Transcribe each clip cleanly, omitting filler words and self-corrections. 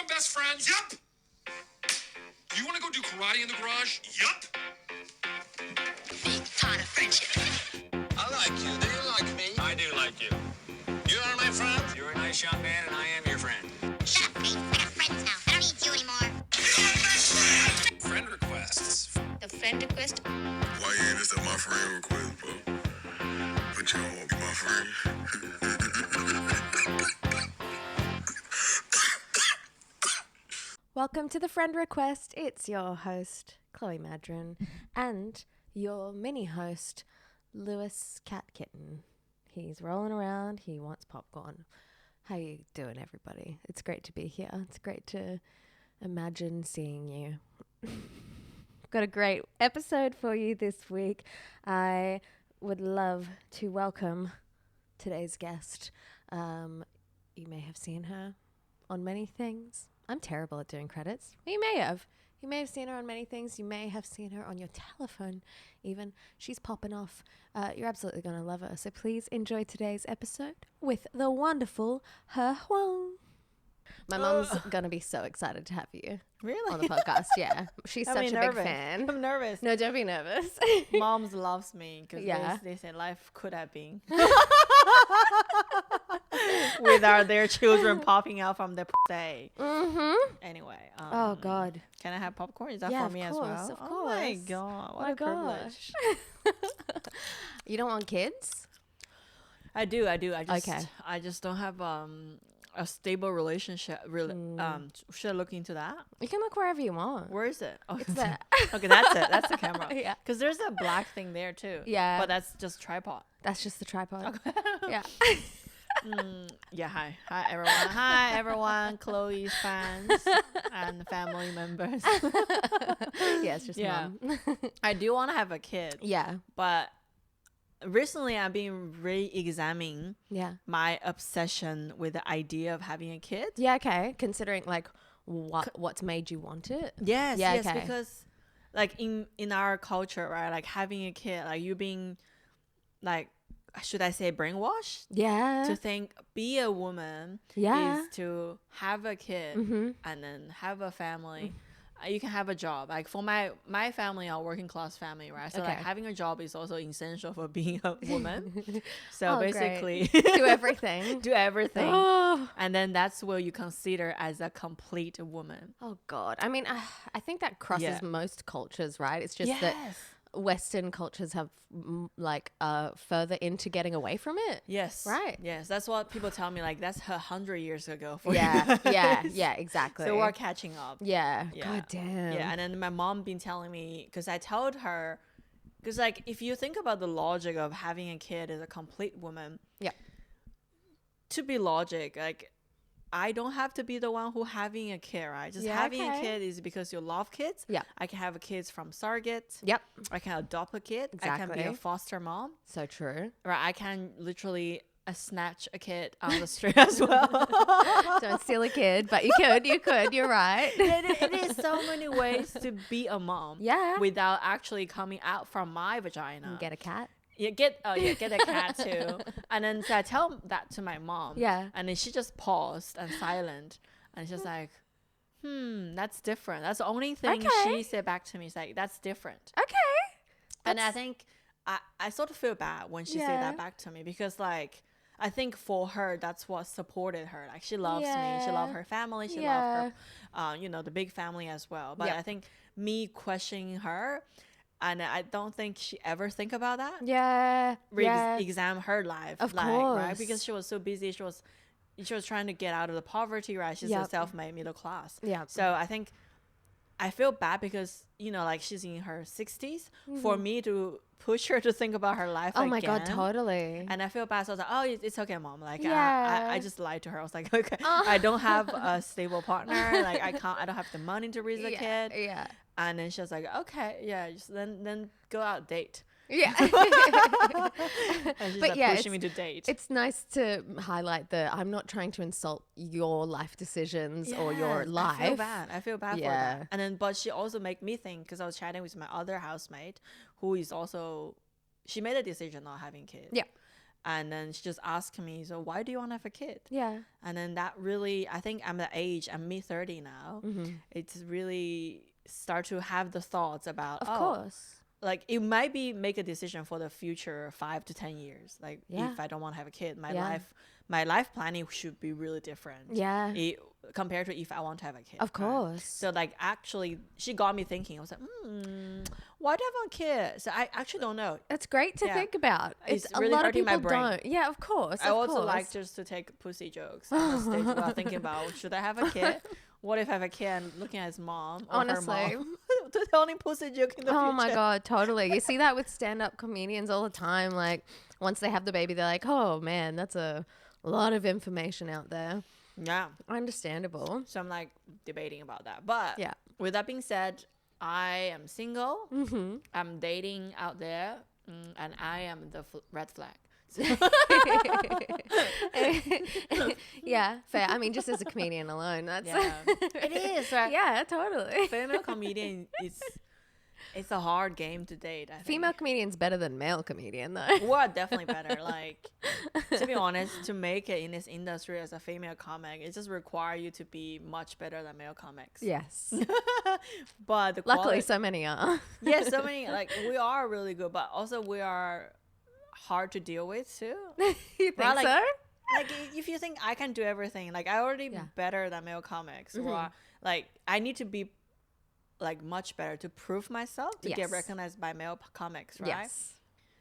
become best friends? Yup. You want to go do karate in the garage? Yup. Big part of friendship. I like you. Do you like me? I do like you. You are my friend. You're a nice young man, and I am your friend. Shut up, Pete. We're not friends now. I don't need you anymore. You're my best friend. Friend requests. The friend request? Why you ain't accept my friend request, bro? But you don't want to be my friend. Welcome to the friend request. It's your host, Chloe Madron, and your mini host, Lewis Cat Kitten. He's rolling around. He wants popcorn. How you doing, everybody? It's great to be here. It's great to imagine seeing you. Got a great episode for you this week. I would love to welcome today's guest. You may have seen her on many things. I'm terrible at doing credits. You may have. You may have seen her on many things. You may have seen her on your telephone even. She's popping off. You're absolutely going to love her. So please enjoy today's episode with the wonderful Huang. My mom's going to be so excited to have you Really? on the podcast. Yeah. She's such a big fan. I'm nervous. No, don't be nervous. Moms loves me because Yeah. they say life could have been without their children popping out from the day. Mm-hmm. Anyway. Oh, God. Can I have popcorn? Is that Yeah, for of me course, as well? of Oh my course. god! What My a privilege. You don't want kids? I do. I just, Okay. I just don't have a stable relationship. Really, should I look into that? You can look wherever you want. Where is it? Oh, It's there. okay, that's it. That's the camera. Yeah. Because there's a black thing there too. Yeah. But that's just tripod. That's just the tripod. Yeah. Yeah, hi everyone. Hi everyone, Chloe's fans and family members. Yeah, it's just Yeah. mom. I do want to have a kid, Yeah. but recently I've been re-examining Yeah. my obsession with the idea of having a kid. Yeah, okay. Considering like what's made you want it. Yes, Yeah, yes, okay. because like in our culture, right? Like having a kid, like you being like, should I say brainwashed? Yeah. To think be a woman Yeah. is to have a kid and then have a family. You can have a job. Like for my family, our working class family, right? So like Okay. having a job is also essential for being a woman. So Oh, great. basically Do everything. do everything. Oh. And then that's what you consider as a complete woman. Oh God. I mean, I think that crosses Yeah. most cultures, right? It's just that Western cultures have further into getting away from it. Yes. Right. Yes. That's what people tell me. Like that's 100 years ago for Yeah. you Yeah. guys. Yeah. Exactly. So we're catching up. Yeah. Yeah. God damn. Yeah. And then my mom been telling me, because I told her, because like if you think about the logic of having a kid as a complete woman, Yeah. to be logic, like I don't have to be the one who having a kid, right? Just Yeah, having a okay. kid is because you love kids. Yeah. I can have kids from surrogate. Yep. I can adopt a kid. I can be a Exactly. foster mom. So true. Right. I can literally snatch a kid on the street as well. Don't steal a kid, but you could. You're right. It is so many ways to be a mom. Yeah. Without actually coming out from my vagina. Get a cat. Yeah, get a cat too. And then so I tell that to my mom. Yeah. And then she just paused and silent. And she's like, that's different. That's the only thing Okay. she said back to me. It's like, that's different. Okay. And I think I sort of feel bad when she said Yeah. that back to me because like I think for her that's what supported her. Like she loves me, she Yeah. loves her family, she Yeah. loves her, the big family as well. But Yep. I think me questioning her, and I don't think she ever think about that. Yeah. Yeah. Examine her life, Of right? course. Because she was so busy. She was trying to get out of the poverty, right? She's a Yep. self-made middle class. Yep. So I think I feel bad because like she's in her 60s. For me to push her to think about her life Oh my God, again. totally. And I feel bad. So I was like, oh, it's okay, mom. Like, Yeah. I just lied to her. I was like, okay, I don't have a stable partner. Like, I don't have the money to raise a kid. Yeah. And then she was like, okay, yeah, just then go out date. Yeah. And she's But like yeah, pushing me to date. It's nice to highlight I'm not trying to insult your life decisions or your Yes, life. I feel bad for Yeah. that. And then, but she also make me think, because I was chatting with my other housemate, who is also, she made a decision not having kids. Yeah. And then she just asked me, so why do you want to have a kid? Yeah. And then that really, I think I'm the age, I'm mid-30 now. It's really start to have the thoughts about, Of course. like it might be make a decision for the future 5 to 10 years. Like Yeah. if I don't want to have a kid, my Yeah. life planning should be really different. Yeah. Compared to if I want to have a kid. Of right? course. So like actually, she got me thinking. I was like, why do I want a kid? So I actually don't know. It's great to Yeah. think about. It's a really lot of hurting my people brain. don't. Yeah, of course. I of also course. like just to take pussy jokes on the stage while thinking about should I have a kid? What if I have a kid and looking at his mom or Honestly. her mom? To telling pussy joke in the future. Oh my God, totally. You see that with stand-up comedians all the time. Like once they have the baby, they're like, oh man, that's a lot of information out there. Yeah. Understandable. So I'm like debating about that. But Yeah. with that being said, I am single. I'm dating out there, and I am the red flag. Yeah, fair. I mean, just as a comedian alone, that's Yeah, it is. Right? yeah, totally. Female comedian is it's a hard game to date. I think. Female comedian's better than male comedian though. Well, definitely better. Like, to be honest, to make it in this industry as a female comic, it just requires you to be much better than male comics. Yes. But the Luckily, quality, so many are. yeah, so many, like, we are really good, but also we are hard to deal with too. You think Right, like- so? Like, if you think I can do everything, like, I already Yeah. better than male comics, or like, I need to be like much better to prove myself to Yes. get recognized by male comics, right? Yes.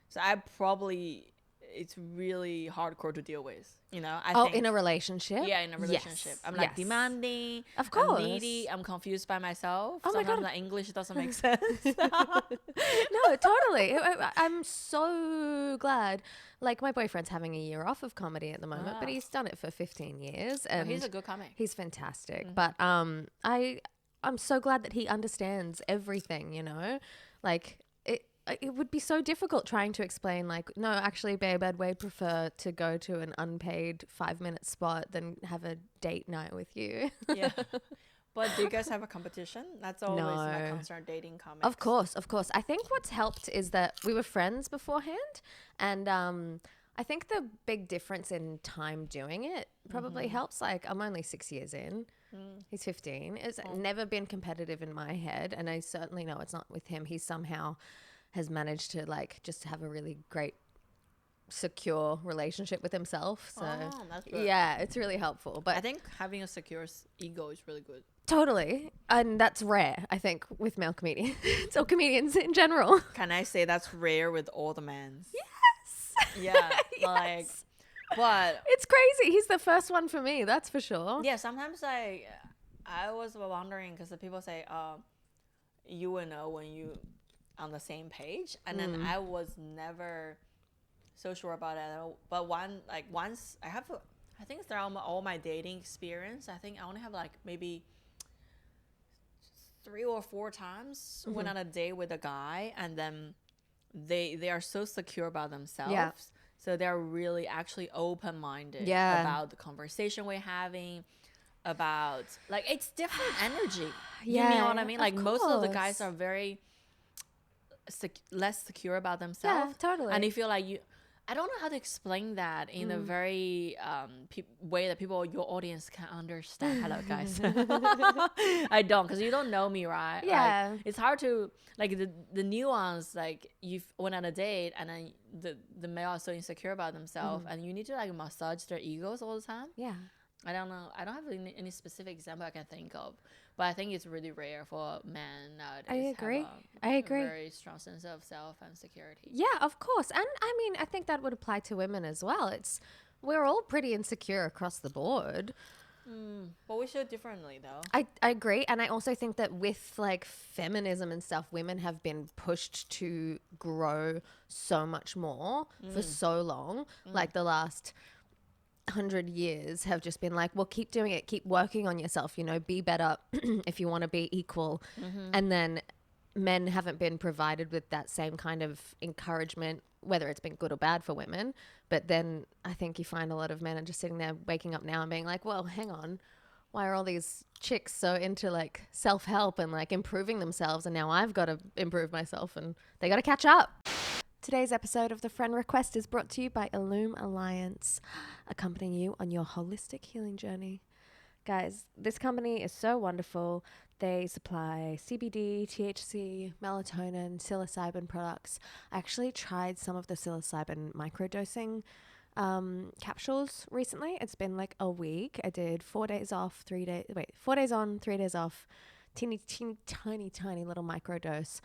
So I probably, it's really hardcore to deal with, you know? I Oh, think, in a relationship? yeah, in a relationship. Yes. I'm like Yes. demanding. Of I'm course. needy. I'm confused by myself. Oh my Sometimes God. the English doesn't make sense. No, totally. I'm so glad. Like, my boyfriend's having a year off of comedy at the moment, but Wow. he's done it for 15 years. But And he's a good comic. he's fantastic. But I'm so glad that he understands everything, you know? Like, it would be so difficult trying to explain, like, no, actually, babe, I'd way prefer to go to an unpaid 5-minute spot than have a date night with you. Yeah. But do you guys have a competition? That's always my No. concern, dating comics. Of course, of course. I think what's helped is that we were friends beforehand, and I think the big difference in time doing it probably helps. Like, I'm only 6 years in. He's 15. It's never been competitive in my head, and I certainly know it's not with him. He somehow has managed to, like, just have a really great, secure relationship with himself. So that's good. yeah, it's really helpful. But I think having a secure ego is really good. totally, and that's rare, I think, with male comedians or comedians in general. Can I say that's rare with all the men? Yes. Yeah. Like, but It's crazy. He's the first one for me, that's for sure. yeah, sometimes I was wondering because the people say, you will know when you on the same page, and then I was never so sure about it. But once I think throughout all my dating experience, I think I only have like maybe 3 or 4 times went on a date with a guy, and then they are so secure about themselves. Yeah. So they're really actually open-minded Yeah. about the conversation we're having, about like it's different energy. Yeah, You know what I mean? of Like most of the guys course. are very less secure about Yeah, themselves. totally. And you feel like I don't know how to explain that in a very way that your audience can understand. Hello, guys. I don't, because you don't know me, right? Like, Yeah. it's hard to like the nuance. Like you went on a date, and then the male are so insecure about themselves, and you need to like massage their egos all the time. Yeah. I don't know. I don't have any specific example I can think of, but I think it's really rare for men nowadays. I agree. Have I agree. A very strong sense of self and security. Yeah, of course. And I mean, I think that would apply to women as well. We're all pretty insecure across the board. But we show differently, though. I agree. And I also think that with like feminism and stuff, women have been pushed to grow so much more for so long. Like the last 100 years have just been like, well, keep doing it, keep working on yourself, you know, be better if you want to be equal. And then men haven't been provided with that same kind of encouragement, whether it's been good or bad for women. But then I think you find a lot of men are just sitting there waking up now and being like, well, hang on, why are all these chicks so into like self-help and like improving themselves, and now I've got to improve myself and they got to catch up. Today's episode of The Friend Request is brought to you by Illume Alliance, accompanying you on your holistic healing journey. Guys, this company is so wonderful. They supply CBD, THC, melatonin, psilocybin products. I actually tried some of the psilocybin microdosing capsules recently. It's been like a week. I did 4 days off, 4 days on, 3 days off, teeny, tiny little microdose.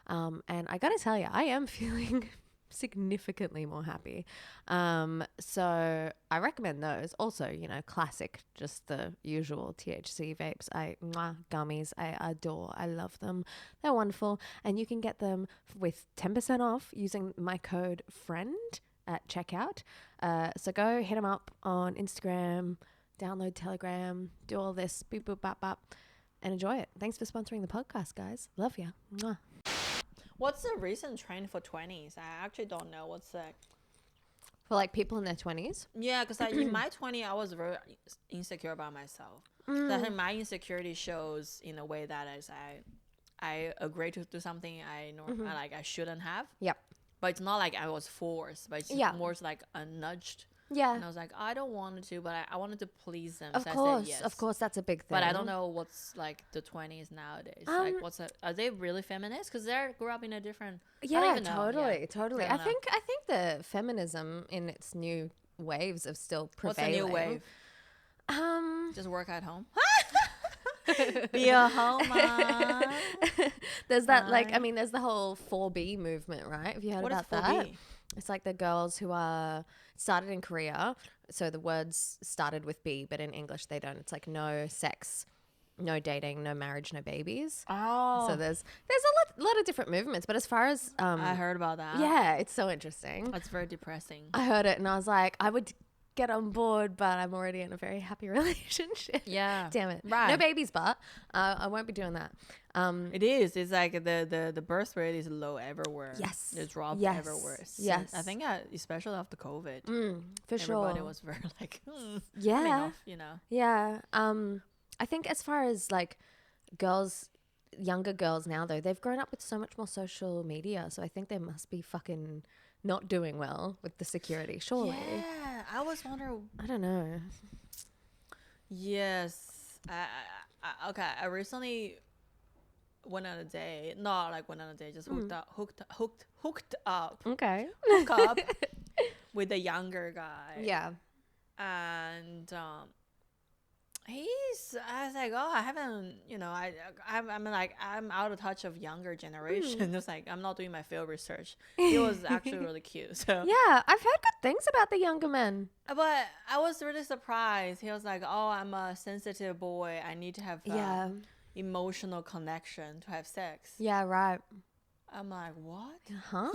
And I gotta tell you, I am feeling significantly more happy. So I recommend those. Also, classic, just the usual THC vapes. Gummies, I adore. I love them. They're wonderful. And you can get them with 10% off using my code FRIEND at checkout. So go hit them up on Instagram, download Telegram, do all this, beep, boop, bop, bop, and enjoy it. Thanks for sponsoring the podcast, guys. Love ya. Mwah. What's the recent trend for 20s? I actually don't know. What's the... For like people in their 20s? Yeah, because in my 20s, I was very insecure about myself. So I think my insecurity shows in a way that is I agree to do something I shouldn't have. Yep. But it's not like I was forced, but it's more like a nudged. Yeah. And I was like, I don't want to, but I wanted to please them. Of so course, I said yes. of course, that's a big thing. But I don't know what's like the 20s nowadays. Like, are they really feminist? Because they grew up in a different. Yeah, totally. I think the feminism in its new waves of still prevailing. What's a new wave? Just work at home. Be a home mom. There's that there's the whole 4B movement, right? Have you heard about that? It's like the girls who are started in Korea. So the words started with B, but in English they don't. It's like no sex, no dating, no marriage, no babies. Oh. So there's a lot of different movements. But as far as I heard about that. Yeah, it's so interesting. That's very depressing. I heard it and I was like, I would get on board, but I'm already in a very happy relationship. Yeah. Damn it. Right. No babies, but I won't be doing that. It is. It's like the birth rate is low everywhere. Yes. It's dropped Yes. everywhere. Yes. I think especially after COVID. For sure. Everybody was very like, yeah. coming off, Yeah. I think as far as like younger girls now though, they've grown up with so much more social media. So I think they must be fucking not doing well with the security, surely. Yeah. I was wondering. I don't know. Yes. Okay. I recently went on a date. Not like went on a date, just hooked up Okay. with a younger guy. Yeah. And I was like, oh, I haven't, I'm out of touch of younger generation. It's like, I'm not doing my field research. He was actually really cute. So Yeah, I've heard good things about the younger men. but I was really surprised. He was like, oh, I'm a sensitive boy. I need to have emotional connection to have sex. Yeah, right. I'm like, what? Huh?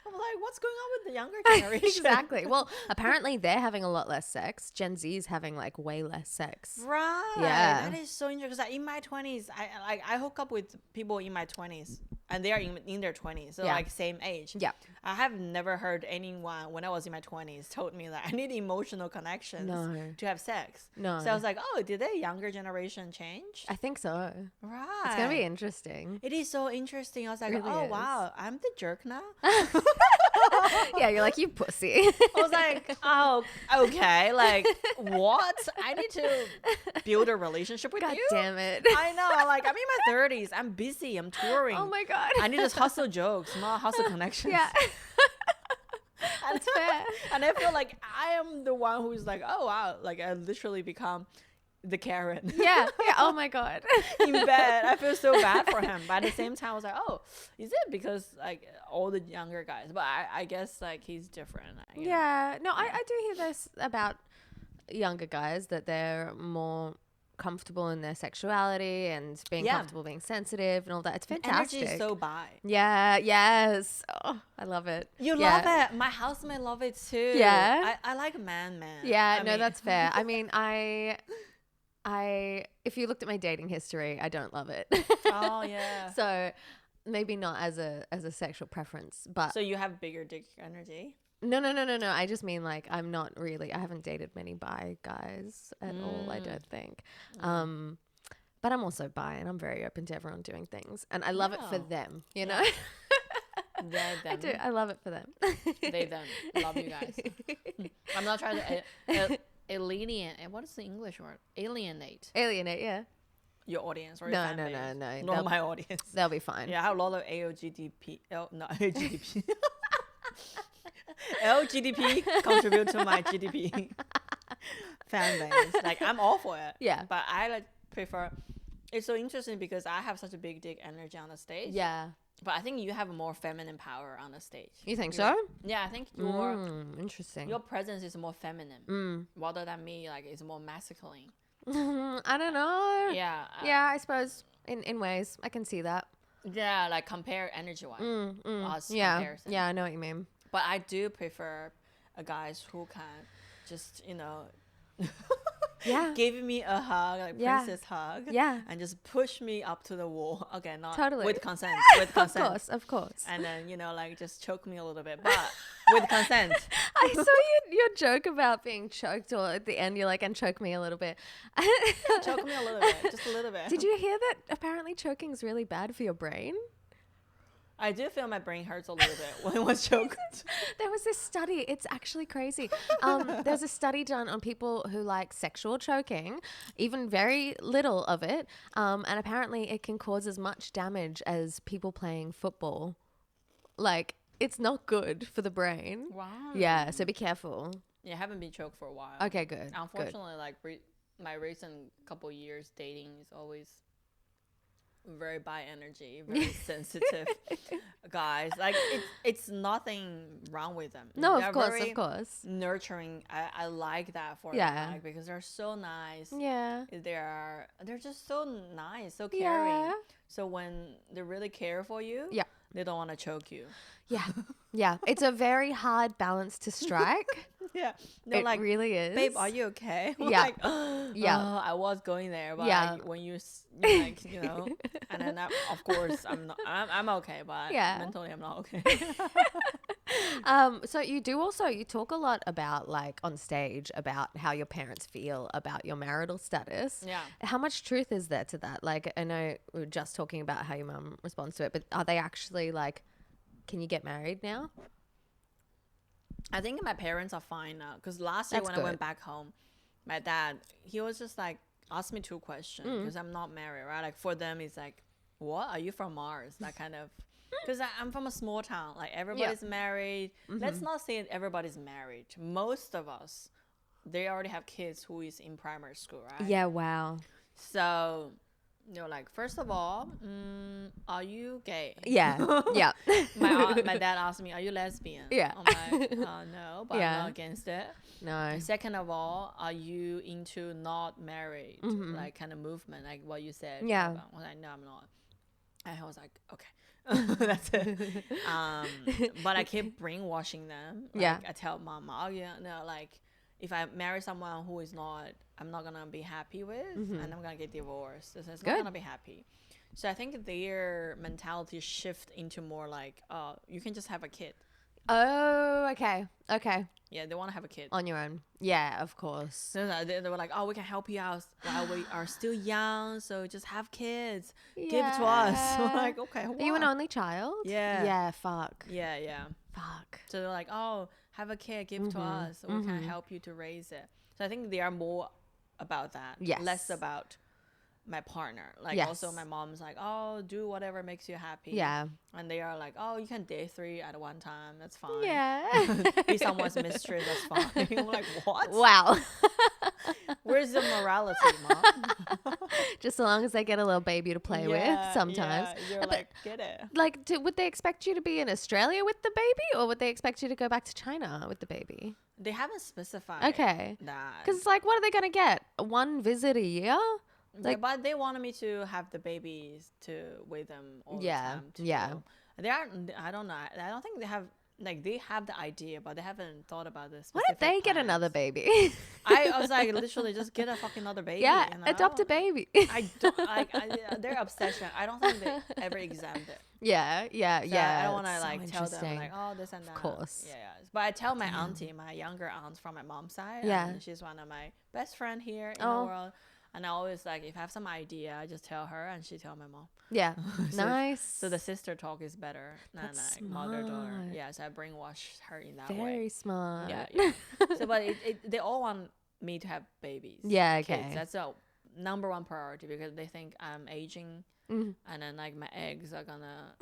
I'm like, what's going on with the younger generation? Exactly. Well, apparently they're having a lot less sex. Gen Z's having like way less sex. Right. Yeah. That is so interesting. Because in my 20s, I hook up with people in my 20s. And they are in their 20s. So like same age. Yeah. I have never heard anyone when I was in my 20s told me that I need emotional connections to have sex. No. So I was like, oh, did the younger generation change? I think so. Right. It's going to be interesting. It is so interesting. I was like, It really oh, is. wow, I'm the jerk now. Yeah, you're like, you pussy. I was like, oh, okay. Like, what? I need to build a relationship with God you? damn it. I know. Like, I'm in my 30s. I'm busy. I'm touring. Oh my God. I need to hustle jokes, not hustle connections. Yeah. And, That's fair. and I feel like I am the one who's like, oh, wow. Like, I literally become the Karen. Yeah. Yeah. Oh my God. In bed. I feel so bad for him. But at the same time, I was like, oh, is it because, like, all the younger guys? But I guess, like, he's different. Yeah. No, I do hear this about younger guys, that they're more comfortable in their sexuality and being comfortable being sensitive and all that. It's fantastic. Energy is so bi. Yeah. Yes. Oh, I love it. You love it. My housemate love it too. Yeah. I like man. Yeah. I No, mean- that's fair. I mean, I if you looked at my dating history, I don't love it. Oh yeah. So maybe not as a sexual preference, but So you have bigger dick energy. no. I just mean like I haven't dated many bi guys at all, I don't think. But I'm also bi and I'm very open to everyone doing things and I love it for Wow. them, you know? They, them. I do. I love it for them. They, them. Love you guys. I'm not trying to alienate. What is the English word? Alienate Alienate, yeah. your audience or No, your fan no, base. no, no. Not my audience. They'll be fine. Yeah, I have a lot of LGDP. LGDP contribute to my GDP fan base. Like, I'm all for it. Yeah. But I like prefer. It's so interesting because I have such a big dick energy on the stage. Yeah. But I think you have more feminine power on the stage. You think so? Yeah, I think Interesting. your presence is more feminine, rather than me. Like, it's more masculine. I don't know. Yeah. Yeah, I suppose in ways I can see that. Yeah, like compare energy wise. Yeah. Comparison. Yeah, I know what you mean. But I do prefer guys who can just, Yeah. give me a hug, like Yeah. princess hug. Yeah. And just push me up to the wall. Okay, not Totally. with consent. With consent. Of course. And then, like just choke me a little bit, but with consent. I saw your joke about being choked, or at the end you're like, and choke me a little bit. Choke me a little bit, just a little bit. Did you hear that apparently choking is really bad for your brain? I do feel my brain hurts a little bit when it was choked. There was this study. It's actually crazy. There's a study done on people who like sexual choking, even very little of it. And apparently it can cause as much damage as people playing football. Like, it's not good for the brain. Wow. Yeah, so be careful. Yeah, I haven't been choked for a while. Okay, good. Unfortunately, like my recent couple years dating is always very bi energy, very sensitive guys. Like, it's nothing wrong with them. No, They're of course, very of course. nurturing. I like that for Yeah. them, like, because they're so nice. Yeah. They're just so nice, so caring. Yeah. So when they really care for you, Yeah. they don't want to choke you. Yeah. Yeah. It's a very hard balance to strike. Yeah, they're It like, really is. babe, are you okay? I'm Yeah. like, Yeah. I was going there, but Yeah. when you're like, and then of course I'm okay, but Yeah. mentally I'm not okay. So you talk a lot about, like, on stage about how your parents feel about your marital status. Yeah. How much truth is there to that? Like, I know we were just talking about how your mum responds to it, but are they actually like, can you get married now? I think my parents are fine now, because last year That's when good. I went back home, my dad, he was just like, ask me 2 questions, because I'm not married, right? Like, for them it's like, what, are you from Mars? That kind of, because I'm from a small town, like everybody's married. Let's not say everybody's married. Most of us, they already have kids who is in primary school, right? Yeah, wow. So they're like, first of all, are you gay? Yeah. Yeah. My dad asked me, are you lesbian? Yeah. I'm like, no, but Yeah. I'm not against it. No. Second of all, are you into not married, like kind of movement, like what you said? Yeah. I was like, no, I'm not. And I was like, okay, that's it. But I keep brainwashing them. Like, Yeah. I tell mom, oh yeah, no, like, if I marry someone who is not, I'm not gonna be happy with, and I'm gonna get divorced. So it's not Good. gonna be happy. So I think their mentality shift into more like, you can just have a kid. Oh, okay. Okay. Yeah, they want to have a kid. On your own. Yeah, of course. So they were like, oh, we can help you out while we are still young, so just have kids. Give it to us. So I'm like, okay. Are you an only child? Yeah. Yeah, fuck. Yeah, yeah. Fuck. So they're like, oh, have a kid, give to us, so we can help you to raise it. So I think they are more about that. Yes. Less about my partner. Like, Yes. also my mom's like, oh, do whatever makes you happy. Yeah. And they are like, oh, you can date 3 at one time. That's fine. Yeah. Be someone's mistress. That's fine. I'm like, what? Wow. Where's the morality, mom? Just so long as they get a little baby to play with sometimes. Yeah. You're But, like, get it. like, would they expect you to be in Australia with the baby, or would they expect you to go back to China with the baby? They haven't specified Okay. that. Because it's like, what are they going to get? 1 visit a year? Yeah, but they wanted me to have the babies with them all the Yeah, time. Too. yeah. They aren't. I don't know. I don't think they have. Like, they have the idea, but they haven't thought about this. What if they get another baby? I was like, literally, just get a fucking other baby. Yeah, you know? adopt a baby. I don't like their obsession. I don't think they ever examined it. Yeah. So I don't want to it's so like tell them interesting. like, oh, this and that. Of course. Yeah. But I tell my auntie, my younger aunt from my mom's side. Yeah. And she's one of my best friend here in Oh. the world. And I always like if I have some idea, I just tell her and she tell my mom. Yeah. So- Nice. So the sister talk is better than That's like mother daughter. smart. Yeah, so I brainwash her in that Very way. smart. Yeah. So but they all want me to have babies. Yeah, kids. okay. That's a number one priority because they think I'm aging. Mhm. And then like my eggs are gonna,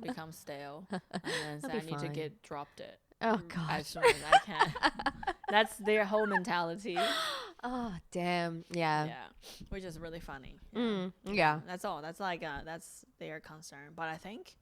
become stale, and then so I That'll be need to fine. get dropped it Oh as gosh. soon as I can. That's their whole mentality. Oh damn. Yeah. Yeah, which is really funny. Yeah. Yeah. That's all. That's like that's their concern. But I think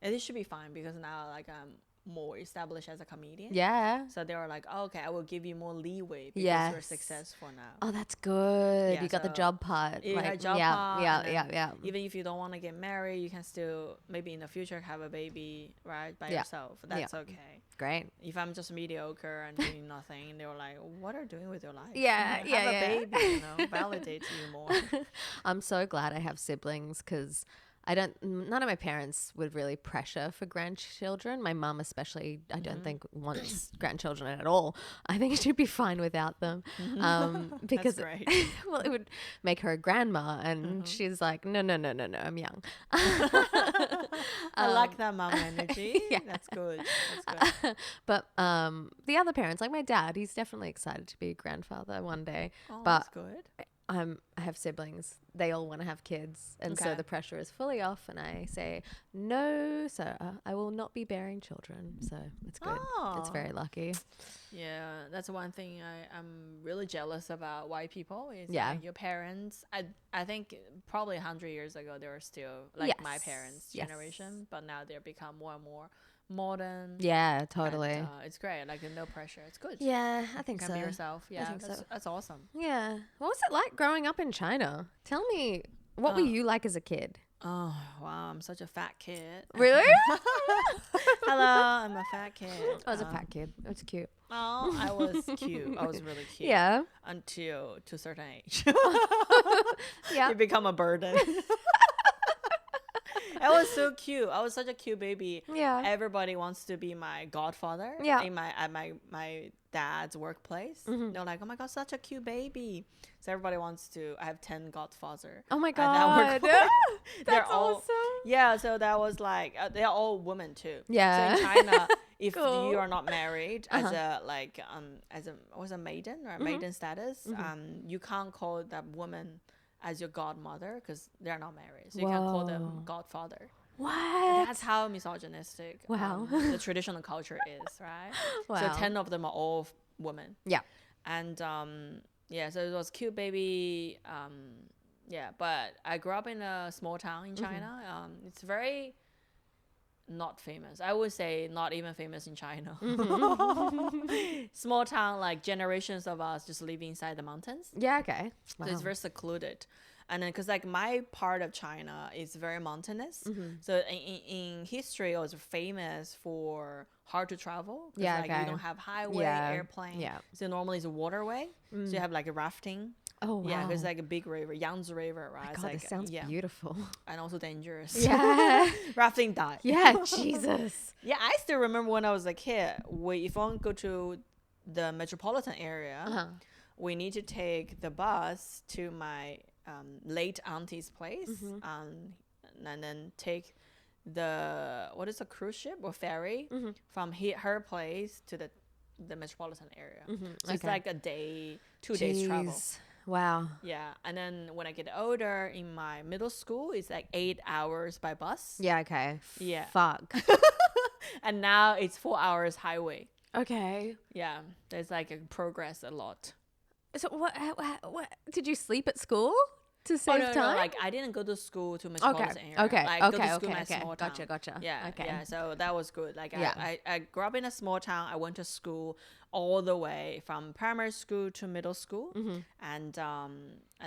it should be fine because now like I'm more established as a comedian. Yeah. So they were like, oh, okay, I will give you more leeway because you're Yes. successful now. Oh, that's good. Yeah, you got the so job part. You got a Like, job yeah, part, yeah, and yeah, then yeah. Even if you don't want to get married, you can still maybe in the future have a baby, right, by Yeah. yourself. That's okay. Great. If I'm just mediocre and doing nothing, they were like, "What are you doing with your life? Yeah, have yeah, a yeah. baby, validates you more." I'm so glad I have siblings because none of my parents would really pressure for grandchildren. My mum, especially, I don't think wants grandchildren at all. I think she'd be fine without them. Because, That's great. well, it would make her a grandma. And she's like, no, I'm young. I like that mom energy. yeah. That's good. That's good. But the other parents, like my dad, he's definitely excited to be a grandfather one day. Oh, but that's good. I have siblings. They all want to have kids. And so Okay. the pressure is fully off. And I say, no, sir, I will not be bearing children. So it's good. It's Oh. very lucky. Yeah, that's one thing I'm really jealous about white people is Yeah. like your parents. I think probably 100 years ago they were still like my Yes, parents' yes. generation, but now they've become more and more modern. Yeah, and, totally. it's great. Like no pressure. It's good. Yeah, I think You so. can be yourself. Yeah, think that's, so. that's awesome. Yeah. What was it like growing up in China? Tell me, what were you like as a kid? Oh wow, I'm such a fat kid. Really? Hello, I'm a fat kid. I was a fat kid. It was cute. Oh, I was cute. I was really cute. Yeah. Until to a certain age. Yeah. You become a burden. I was so cute. I was such a cute baby. Yeah. Everybody wants to be my godfather. Yeah. In my dad's workplace. Mm-hmm. They're like, oh my god, such a cute baby. So everybody wants to. I have 10 godfather. Oh my at that god. workplace. They're That's all- awesome. Yeah. So that was like they're all women too. Yeah. So in China, if Cool. you are not married as a like as a was a maiden or Mm-hmm. maiden status, you can't call that woman as your godmother because they're not married. So you can call them Whoa. godfather. What? That's how misogynistic Wow. the traditional culture is, right? Wow. So 10 of them are all women. Yeah. And yeah, so it was cute baby. Yeah, but I grew up in a small town in China. It's very not famous. I would say not even famous in China. Small town, like generations of us just live inside the mountains. Yeah, okay. So it's very secluded. And then, because like my part of China is very mountainous, so in history, it was famous for hard to travel. 'Cause, Yeah, like okay. you don't have highway, Yeah, airplane. yeah. So normally it's a waterway. So you have like a rafting. Oh, wow. Yeah, it's like a big river, Yangtze River, right? It's God, like this sounds beautiful. and also dangerous. Yeah. Rafting died. Yeah, Jesus. Yeah, I still remember when I was a kid. If I want to go to the metropolitan area, we need to take the bus to my late auntie's place, and then take what is a cruise ship or ferry from her place to the metropolitan area. So it's Okay. like a day, 2 days travel. Jeez. Wow. Yeah, and then when I get older in my middle school, it's like 8 hours by bus. Yeah, okay. Yeah. Fuck. And now it's 4 hours highway. Okay. Yeah, there's like a progress a lot. So what did you sleep at school to save no, time? like I didn't go to school to metropolitan area. Okay. Like go to Okay. school in my Okay. small Gotcha. town. Gotcha. Yeah. Okay. Yeah. So that was good. Like Yeah. I grew up in a small town. I went to school all the way from primary school to middle school, Mm-hmm. and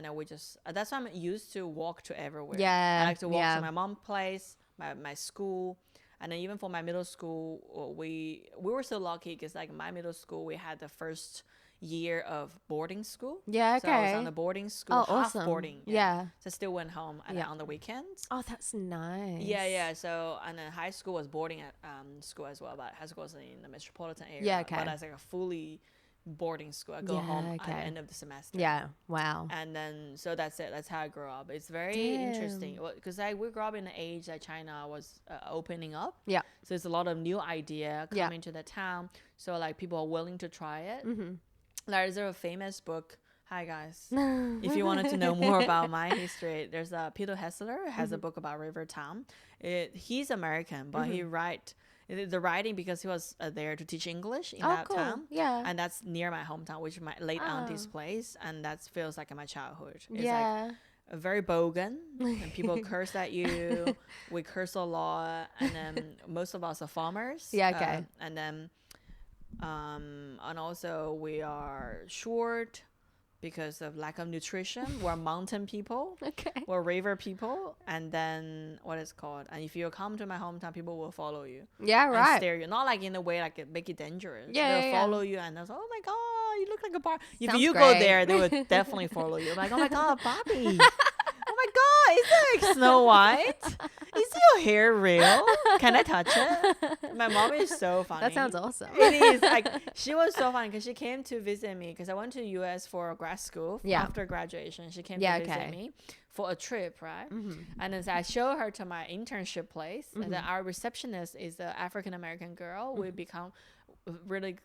then we just that's why I'm used to walk to everywhere. Yeah, I like to walk yeah. to my mom's place, my school. And then even for my middle school, we were so lucky because like my middle school, we had the first year of boarding school. Yeah, So I was okay. on the boarding school, Oh, half awesome. boarding. Yeah. So I still went home Yeah. on the weekends. Oh, that's nice. Yeah. So and then high school was boarding at school as well, but high school was in the metropolitan area. Yeah, okay. But as like a fully boarding school. I go home at the okay. end of the semester. Yeah. Wow. And then, so that's it. That's how I grew up. It's very interesting because we grew up in an age that China was opening up. Yeah. So there's a lot of new idea Yeah. coming to the town. So like people are willing to try it. Mm-hmm. There's a famous book. Hi guys. If you wanted to know more about my history, there's Peter Hessler has a book about River Town. He's American, but he write the writing because he was there to teach English in that cool. town. Yeah. And that's near my hometown, which is my late auntie's place, and that feels like my childhood. It's Yeah. like very bogan, and people curse at you. We curse a lot, and then most of us are farmers. Yeah, okay. And then, and also we are short because of lack of nutrition. We're mountain people. Okay. We're river people. And then what is called? And if you come to my hometown, people will follow you. Yeah. And Right. stare you. Not like in a way like it make it dangerous. Yeah, They'll yeah. follow you and they'll say, oh my God, you look like a Barbie. If Sounds you go great. there, they would definitely follow you. Like, oh my God, Barbie. Oh my God, is that like Snow White? Is your hair real? Can I touch it? My mom is so funny. That sounds awesome. It is. Like, she was so funny because she came to visit me because I went to US for grad school. Yeah. After graduation, she came Yeah, to visit okay. me for a trip, right? Mm-hmm. And then I show her to my internship place. And then our receptionist is an African American girl. We become really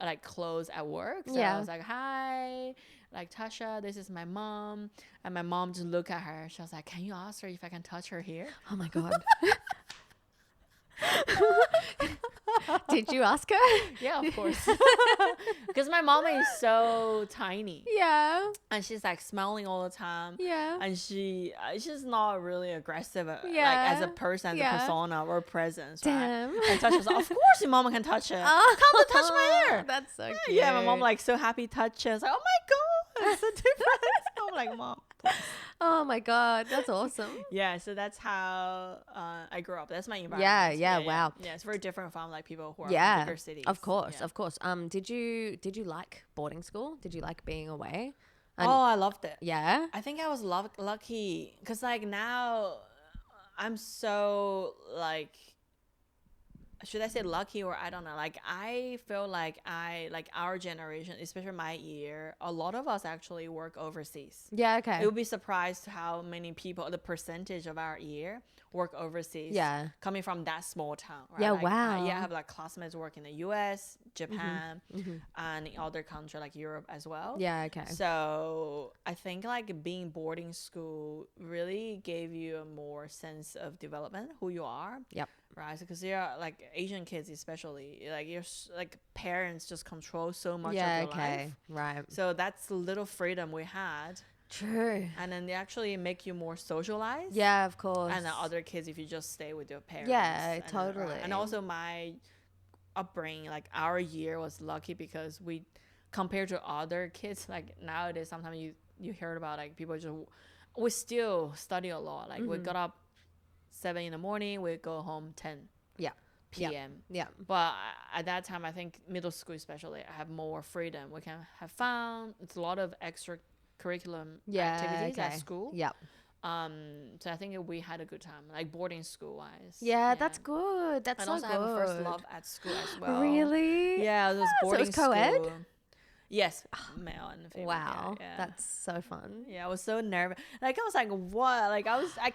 like close at work. So Yeah. I was like, hi, like Tasha, this is my mom. And my mom just looked at her. She was like, can you ask her if I can touch her hair? Oh my God. Did you ask her? Yeah, of course. Because my mom is so tiny. Yeah. And she's like smiling all the time. Yeah. And she's not really aggressive, like Yeah. as a person, as Yeah. a persona or presence, Damn. right? And Tasha was like, of course your mama can touch it. Come to touch my hair. That's so cute. Yeah, my mom like so happy touches. Like, oh my God, it's so different. I'm like, Mom. Oh my God, that's awesome. Yeah, so that's how I grew up. That's my environment. Yeah, wow. Yeah, it's very different from like people who are Yeah, in bigger cities. of course, Yeah. of course. Did you like boarding school? Did you like being away? Oh, I loved it. Yeah. I think I was lucky because like now I'm so like, should I say lucky or I don't know. Like I feel like our generation, especially my year, a lot of us actually work overseas. Yeah. Okay. It would be surprised how many people, the percentage of our year work overseas. Yeah. Coming from that small town. Right? Yeah, Like, wow. I have like classmates work in the US, Japan, and in other countries like Europe as well. Yeah. Okay. So I think like being boarding school really gave you a more sense of development, who you are. Yep. Right, because you're like Asian kids, especially like like parents just control so much Yeah. of your Okay. life. Right. So that's the little freedom we had, True. and then they actually make you more socialized. Yeah. Of course. And the other kids, if you just stay with your parents. Yeah, and, totally. And also my upbringing, like our year was lucky because we, compared to other kids, like nowadays, sometimes you hear about like people just, we still study a lot. Like we got up 7 in the morning, we go home 10 Yeah. p.m. Yeah. But at that time, I think middle school especially, I have more freedom. We can have fun. It's a lot of extracurriculum activities at school. Yep. So I think we had a good time, like boarding school wise. Yeah, that's good. That's And so also good. I have a first love at school as well. Really? Yeah, it was So it boarding was co-ed? school. Yes, male and female. Wow. Yeah. That's so fun. Yeah, I was so nervous. Like I was like, what? Like I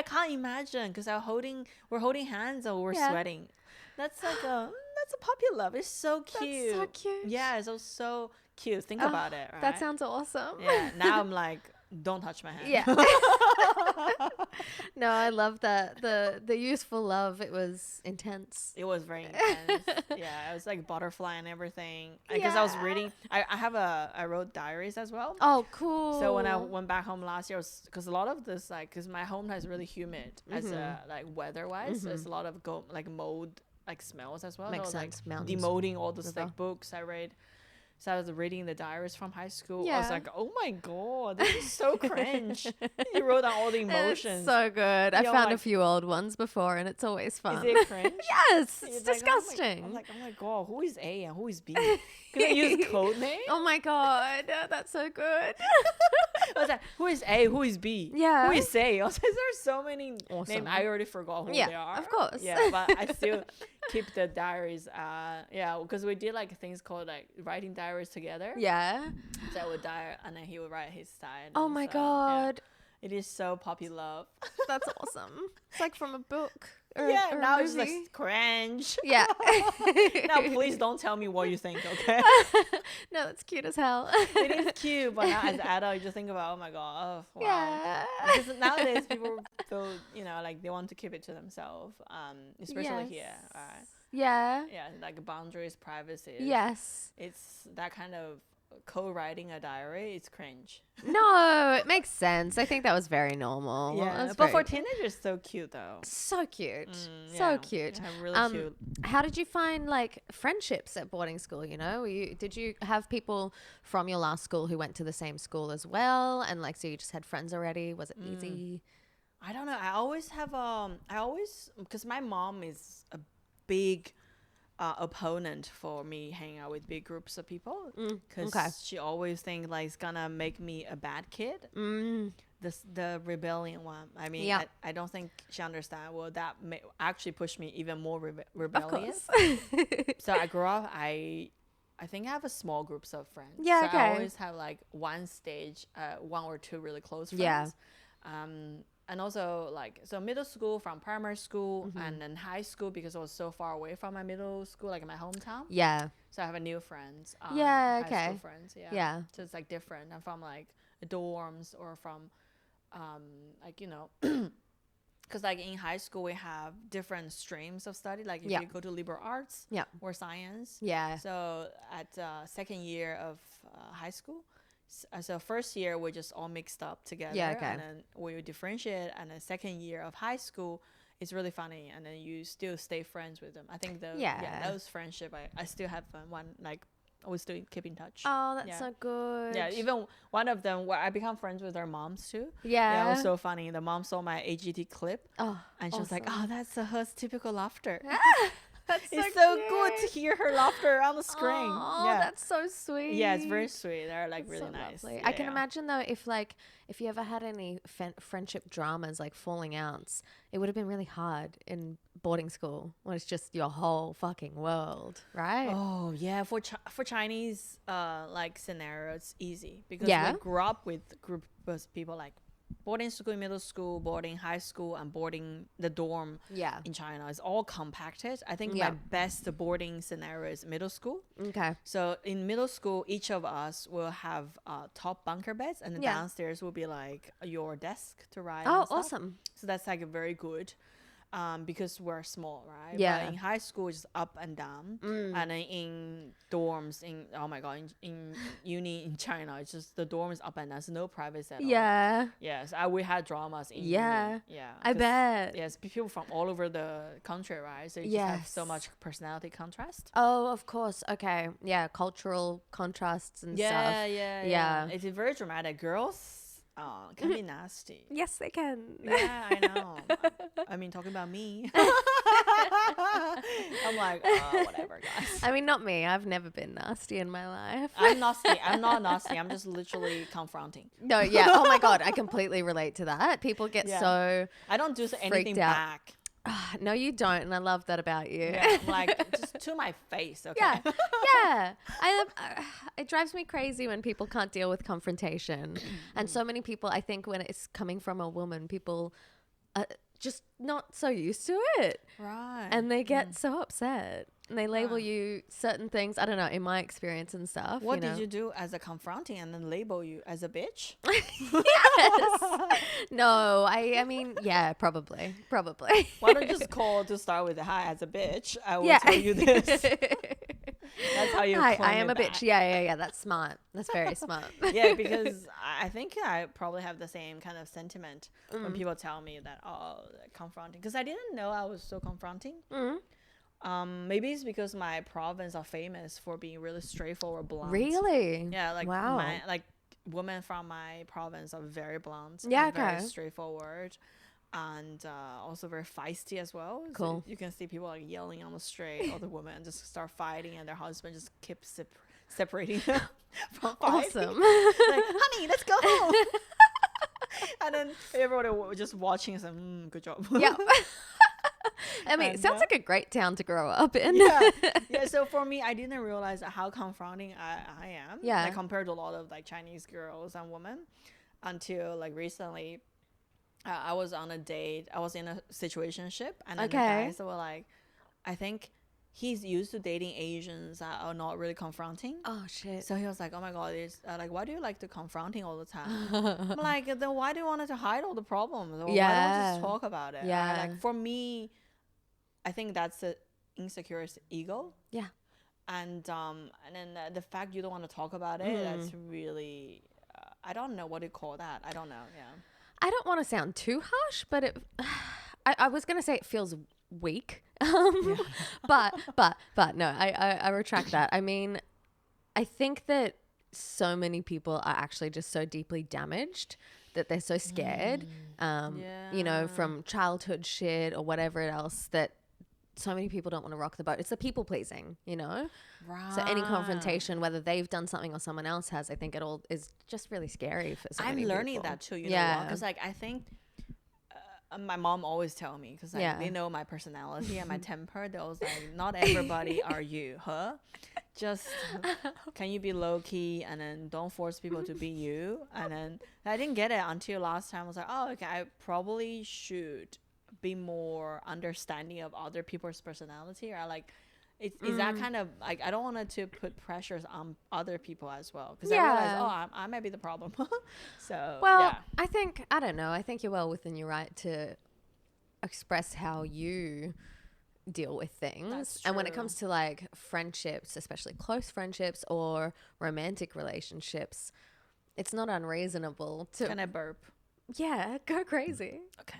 can't imagine because we're holding hands or we're Yeah. sweating. That's like that's a puppy love. It's so cute. so cute. Yeah, it's so cute. Think about it. Right? That sounds awesome. Yeah. Now I'm like, don't touch my hand. Yeah. No, I love that. The useful love, it was intense. It was very intense. Yeah, it was like butterfly and everything. Because I was Yeah. reading, I wrote diaries as well. Oh, cool. So when I went back home last year, because a lot of this, like, because my hometown is really humid as a like weather-wise, there's a lot of like mold, like smells as well. Makes so I was, sense. like Mountains. demoting all those River. like books I read. So I was reading the diaries from high school. I Yeah. was like, oh my God, this is so cringe. You wrote down all the emotions. It's so good. I You're found a like- few old ones before, and it's always fun. Is it cringe? Yes, It's it's like, disgusting. I'm like, oh my God, who is A and who is B? Because I use code name. Oh my God, that's so good. was like, who is A? Who is B? Yeah. Who is C? I was like, there's so many Awesome. names. I already forgot who Yeah, they are. of course. Yeah, but I still keep the diaries. Yeah, because we did like things called like writing diaries together. Yeah. So I would diary, and then he would write his side. Oh and my so, god. Yeah. It is so popular. That's awesome. It's like from a book. Or, Yeah, or a now it's movie. like cringe. Yeah. Now please don't tell me what you think, okay? No, that's cute as hell. It is cute, but now as an adult, you just think about, oh my god, oh, wow. Yeah. Because nowadays people feel, like they want to keep it to themselves, especially here. Yeah. Yeah, like boundaries, privacy. Yes. It's that kind of co-writing a diary. It's cringe. No, it makes sense. I think that was very normal. Yeah, That's but very- for teenagers, so cute though. so cute. Yeah, So cute. yeah, really cute. How did you find like friendships at boarding school? Did you have people from your last school who went to the same school as well? And like, so you just had friends already? Was it easy? I don't know. I always have because my mom is a big opponent for me hanging out with big groups of people because okay. she always think like it's gonna make me a bad kid. The rebellion one. I mean, Yeah. I don't think she understands. Well, that may actually push me even more rebellious. Of course. So I grew up. I think I have a small groups of friends. Yeah, so okay. I always have like one or two really close friends. Yeah. And also like so middle school from primary school Mm-hmm. and then high school because I was so far away from my middle school, like in my hometown. Yeah. So I have a new friends. Yeah, high okay. school friends. Yeah. Yeah. So it's like different. I'm from like dorms or from like because like in high school we have different streams of study. Like if Yeah. you go to liberal arts Yeah. or science. Yeah. So at second year of high school, so first year we just all mixed up together. Yeah, okay. And then we differentiate. And then second year of high school, it's really funny. And then you still stay friends with them. I think those friendship, I still have one like we still keep in touch. Oh, that's Yeah. so good. Yeah, even one of them where I become friends with their moms too. Yeah. Yeah, it was so funny. The mom saw my AGT clip Oh, and she was like, awesome. "Oh, that's her typical laughter." That's It's so good to cute. hear her laughter on the screen. Oh, Yeah, that's so sweet. yeah, it's very sweet. They're like That's really so nice. lovely. Yeah, I can yeah. imagine though, if you ever had any friendship dramas like falling outs, it would have been really hard in boarding school when it's just your whole fucking world, right? Oh yeah, for Chinese like scenario, it's easy because Yeah. we grew up with group of people like boarding school, middle school, boarding high school, and boarding the dorm. Yeah. In China, it's all compacted. I think Yeah. my best boarding scenario is middle school. Okay. So in middle school, each of us will have top bunker beds, and then Yeah. downstairs will be like your desk to write. Oh, and stuff. awesome. So that's like a very good. Because we're small, right? Yeah. But in high school, it's up and down, and then in dorms, in uni in China, it's just the dorm is up and down. There's no privacy at all. Yeah. Yes, we had dramas in Yeah. uni. Yeah. I 'cause, bet. Yes, people from all over the country, right? So you just have so Yes. much personality contrast. Oh, of course. Okay. Yeah. Cultural contrasts and Yeah, stuff. yeah, Yeah. yeah. It's very dramatic. Girls can be nasty. Yes, they can. Yeah, I know. I mean, talking about me. I'm like, whatever, guys. I mean, not me. I've never been nasty in my life. I'm nasty. I'm not nasty. I'm just literally confronting. No, yeah. Oh my God. I completely relate to that. People get Yeah. so. I don't do anything out. back. No, you don't. And I love that about you. Yeah, I'm like, just to my face, okay? Yeah, yeah. It drives me crazy when people can't deal with confrontation, and so many people. I think when it's coming from a woman, people are just not so used to it, Right. and they get so upset, and they label you certain things. I don't know. In my experience and stuff. What you know? did you do as a confronting and then label you as a bitch? Yes. No, I mean, yeah, probably. Why don't you just call to start with hi as a bitch? I will Yeah. tell you this. That's how you Hi, claim I am it a back. bitch. Yeah. That's smart. That's very smart. Yeah, because I think I probably have the same kind of sentiment Mm. when people tell me that, confronting. Because I didn't know I was so confronting. Mm. Maybe it's because my province are famous for being really straightforward, blunt. Really? Yeah, like wow. Women from my province are very blunt. Yeah, and very okay. straightforward. And also very feisty as well. So Cool. you can see people like yelling on the street, or the women just start fighting, and their husband just keeps separating them from fighting. Awesome. Like, honey, let's go home. And then everybody was just watching and said, good job. Yeah. I mean, it And, sounds like a great town to grow up in. Yeah, so for me, I didn't realize how confronting I am. Yeah. Like, compared to a lot of like Chinese girls and women, until like recently, I was on a date. I was in a situationship, and then the guys were like, I think he's used to dating Asians that are not really confronting. Oh shit. So he was like, oh my god, it's like, why do you like to confronting all the time? I'm like, then why do you want to hide all the problems? Or why don't you just talk about it? Yeah. Like, for me, I think that's the insecure ego. Yeah. And then the fact you don't want to talk about it, that's really, I don't know what to call that. I don't know. Yeah. I don't want to sound too harsh, but I was gonna say it feels weak. but no, I retract that. I mean, I think that so many people are actually just so deeply damaged that they're so scared, you know, from childhood shit or whatever else, that so many people don't want to rock the boat. It's the people pleasing, you know? Right. So any confrontation, whether they've done something or someone else has, I think it all is just really scary for so many I'm learning people. that too, you know, because like I think my mom always tell me, because like, they know my personality and my temper. They always like, not everybody are you, huh? Just can you be low key and then don't force people to be you. And then I didn't get it until last time. I was like, oh, okay, I probably should be more understanding of other people's personality, or like is that kind of like, I don't want to put pressures on other people as well, because I realize, oh, I might be the problem. So I think, I don't know, I think you're well within your right to express how you deal with things. That's and when it true. comes to like friendships, especially close friendships or romantic relationships, it's not unreasonable to Can I burp? go crazy. Okay.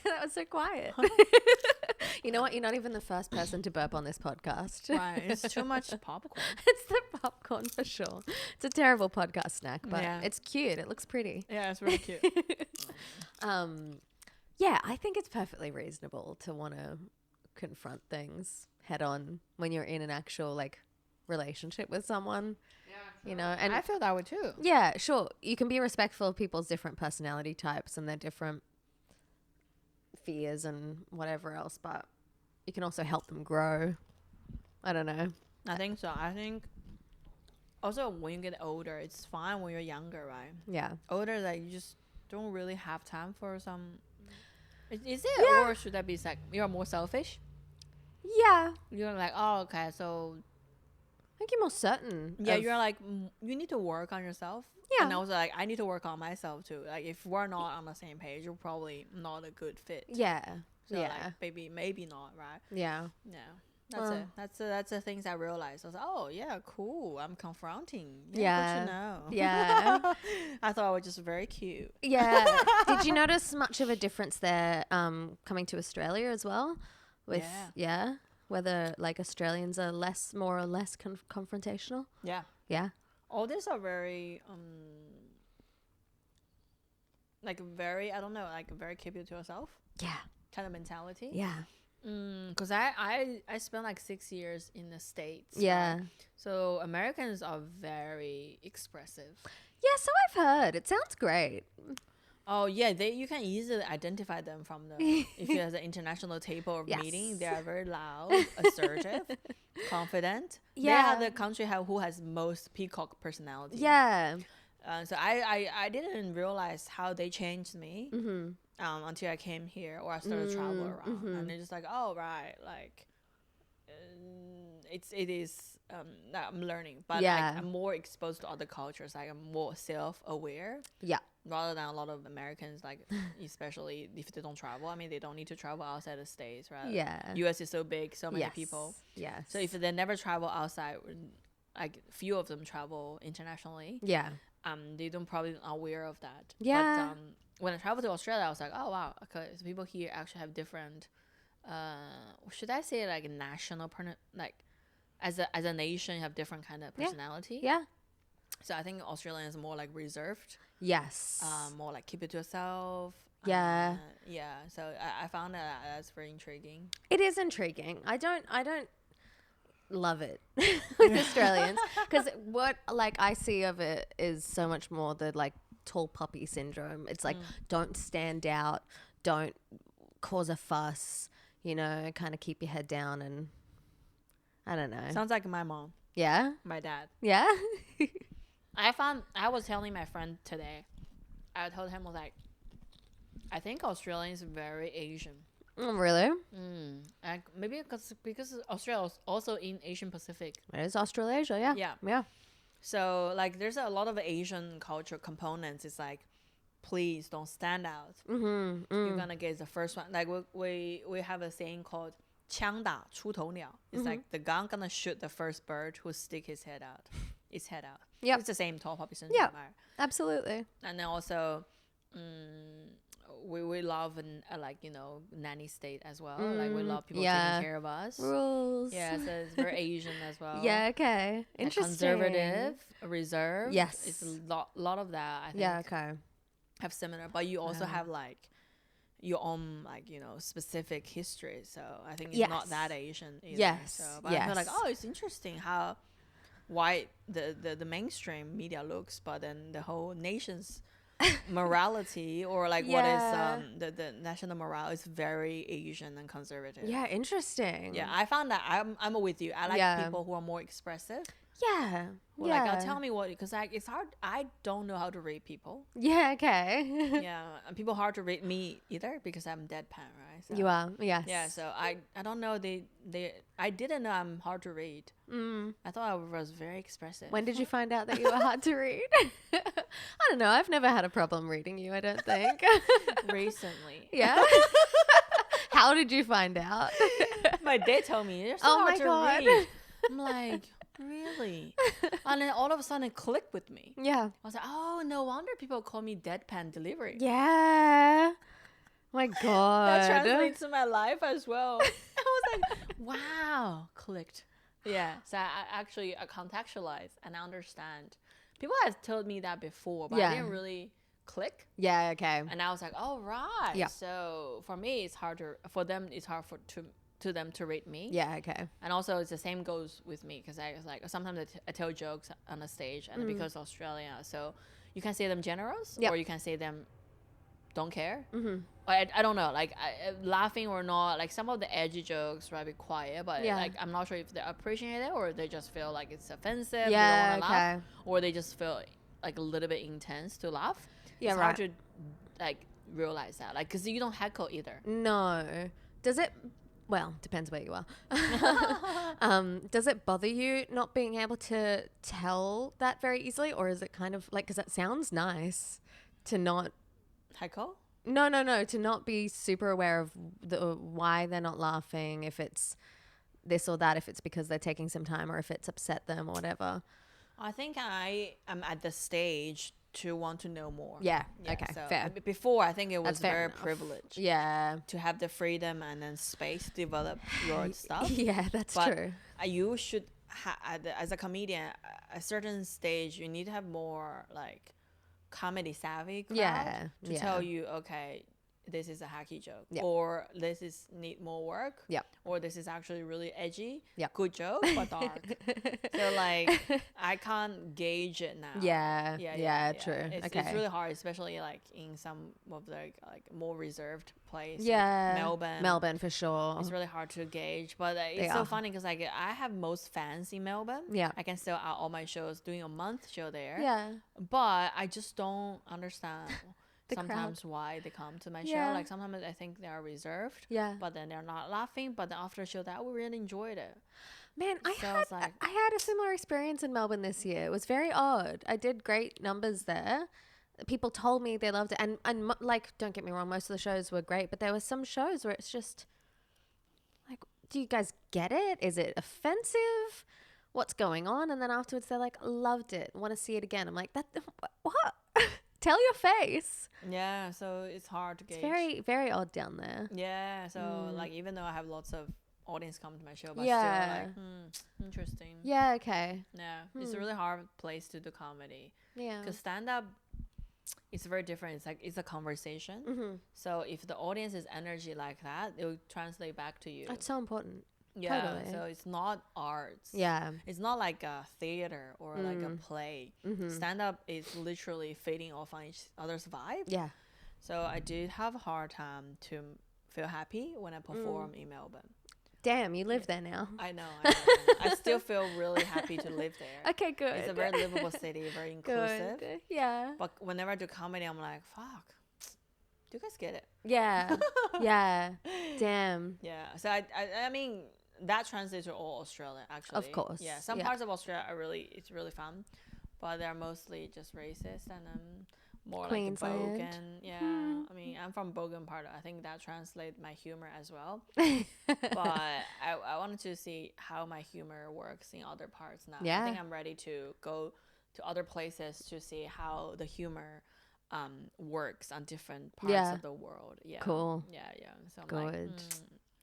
That was so quiet. You know what? You're not even the first person to burp on this podcast. Right, it's too much popcorn. It's the popcorn for sure. It's a terrible podcast snack, but it's cute. It looks pretty. Yeah, it's really cute. Yeah, I think it's perfectly reasonable to want to confront things head on when you're in an actual like relationship with someone. Yeah, you know, and I feel that way too. yeah, sure, you can be respectful of people's different personality types and their different fears and whatever else, but you can also help them grow. I don't know. I think so. I think also when you get older, it's fine when you're younger, right? Yeah. Older, like, you just don't really have time for some. Is it, or should that be like you're more selfish? Yeah. You're like, oh, okay, so I think you're more certain. yeah, of- you're like, you need to work on yourself. Yeah. And I was like, I need to work on myself too. Like, if we're not on the same page, you're probably not a good fit. Yeah. So yeah. like, maybe not, right? Yeah. Yeah. That's it. That's the things I realized. I was like, oh yeah, cool. I'm confronting. Yeah. Good to know. Yeah. I thought it was just very cute. Yeah. Did you notice much of a difference there coming to Australia as well? With whether like Australians are more or less confrontational? Yeah. Yeah. All these are very like very, I don't know, like very keep it to yourself Yeah. kind of mentality. Yeah. Because I spent like 6 years in the States. Yeah. right? So Americans are very expressive. Yeah, so I've heard. It sounds great. Oh yeah, you can easily identify them from the if you have an international table or meeting. They are very loud, assertive, confident. Yeah. They are the country who has most peacock personality. Yeah. So I didn't realize how they changed me until I came here or I started to travel around, and they're just like, oh right, like it is I'm learning, but Yeah. like, I'm more exposed to other cultures. Like, I'm more self-aware. Yeah. Rather than a lot of Americans, like, especially if they don't travel. I mean, they don't need to travel outside the States, right? Yeah. US is so big, so many Yes. people. Yes. So if they never travel outside, like, few of them travel internationally. Yeah. They don't probably aware of that. Yeah. But when I traveled to Australia, I was like, oh wow, okay, so people here actually have different. Should I say like national like, as a nation, you have different kind of personality. Yeah. So I think Australians are more like reserved. Yes. More like keep it to yourself. Yeah. Yeah. So I found that's very intriguing. It is intriguing. I don't love it with Australians, because what like I see of it is so much more the like tall poppy syndrome. It's like, don't stand out, don't cause a fuss, you know, kind of keep your head down, and I don't know. Sounds like my mom, Yeah? my dad. Yeah? I was telling my friend today, I told him, was like, I think Australians are very Asian. Oh, really? And maybe because Australia is also in Asian Pacific. It is Australasia, yeah. Yeah. Yeah. So like there's a lot of Asian culture components. It's like, please don't stand out. You're gonna get the first one. Like we have a saying called 枪打出头鸟. It's like the gun gonna shoot the first bird who stick his head out. Yep. It's the same tall poppy syndrome. Yeah. Right? Absolutely. And then also, we love like, you know, nanny state as well. Like we love people taking care of us. Rules. Yeah, so it's very Asian as well. Yeah, okay. Like Interesting. conservative, reserved. Yes. It's a lot of that, I think. Yeah, okay. Have similar, but you also have like your own, like, you know, specific history. So I think it's not that Asian either. Yes. So, but I feel like, oh, it's interesting how why the mainstream media looks, but then the whole nation's morality, or like what is the national morale, is very Asian and conservative. Yeah, interesting. Yeah, I found that I'm with you. I like people who are more expressive. Yeah. Or like, tell me what, because like it's hard. I don't know how to read people. Yeah, okay. Yeah, and people hard to read me either because I'm deadpan, right? So, You are, yes. Yeah, so I don't know. I didn't know I'm hard to read. I thought I was very expressive. When did you find out that you were hard to read? I don't know. I've never had a problem reading you, I don't think. Recently. Yeah. How did you find out? My dad told me, you're so Oh hard my to God. read. I'm like, really? And then all of a sudden it clicked with me. Yeah. I was like, oh, no wonder people call me deadpan delivery. Yeah. My God. That translates to my life as well. I was like, wow, clicked. Yeah, so I actually contextualize and understand. People have told me that before, but I didn't really click. Yeah, okay. And I was like, oh, right. Yeah. So for me, it's harder. For them, it's hard to them to read me. Yeah, okay. And also, it's the same goes with me, because I was like, sometimes I tell jokes on the stage, and because Australia, so you can say them generous, or you can say them don't care. I don't know, like laughing or not, like some of the edgy jokes, right, be quiet, but like I'm not sure if they appreciate it or they just feel like it's offensive. Yeah, they don't want to laugh, or they just feel like a little bit intense to laugh. Yeah, it's hard to like realize that, like, because you don't heckle either. No. Does it? Well, depends where you are. Does it bother you not being able to tell that very easily, or is it kind of like, because it sounds nice to not Heckle? No, to not be super aware of why they're not laughing, if it's this or that, if it's because they're taking some time, or if it's upset them or whatever. I think I am at the stage to want to know more. Yeah, okay, so fair. Before, I think it was That's fair very enough. privileged. Yeah. To have the freedom and then space to develop your stuff. Yeah, that's But true. You should, as a comedian, a certain stage, you need to have more like comedy savvy crowd to tell you, okay, this is a hacky joke, or this is need more work, or this is actually really edgy, good joke but dark. So like I can't gauge it now. Yeah, true. It's really hard, especially like in some of the like more reserved place. Yeah, like Melbourne for sure. It's really hard to gauge, but it's so funny because like I have most fans in Melbourne. Yeah, I can sell out all my shows, doing a month show there. Yeah, but I just don't understand sometimes crowd. why they come to my show. Like sometimes I think they are reserved. Yeah, but then they're not laughing. But then after the show, that we really enjoyed it. Man, I had a similar experience in Melbourne this year. It was very odd. I did great numbers there. People told me they loved it, and like, don't get me wrong, most of the shows were great, but there were some shows where it's just like, do you guys get it? Is it offensive? What's going on? And then afterwards they're like, loved it, want to see it again. I'm like, that what? Tell your face. Yeah, so it's hard to gauge. It's very, very odd down there. Yeah, so like, even though I have lots of audience come to my show, but still like, interesting. Yeah, okay. Yeah, it's a really hard place to do comedy. Yeah, because stand-up, it's very different. It's like, it's a conversation. So if the audience's energy like that, it will translate back to you. That's so important. Yeah, Totally. so it's not arts. Yeah. It's not like a theater or like a play. Stand up is literally feeding off on each other's vibe. Yeah. So I did have a hard time to feel happy when I perform in Melbourne. Damn, you live there now. I know. I still feel really happy to live there. Okay, good. It's a very livable city, very inclusive. Good. Yeah. But whenever I do comedy, I'm like, fuck. Do you guys get it? Yeah. Yeah. Damn. Yeah. So I mean, that translates to all Australia, actually. Of course, Yeah. Some yeah. parts of Australia it's really fun, but they're mostly just racist and more Queensland. like Bogan. Yeah. I mean, I'm from Bogan part. I think that translates my humor as well. But I wanted to see how my humor works in other parts now. Yeah. I think I'm ready to go to other places to see how the humor works on different parts Yeah. of the world. Yeah. Cool. Yeah. So I'm like, Good.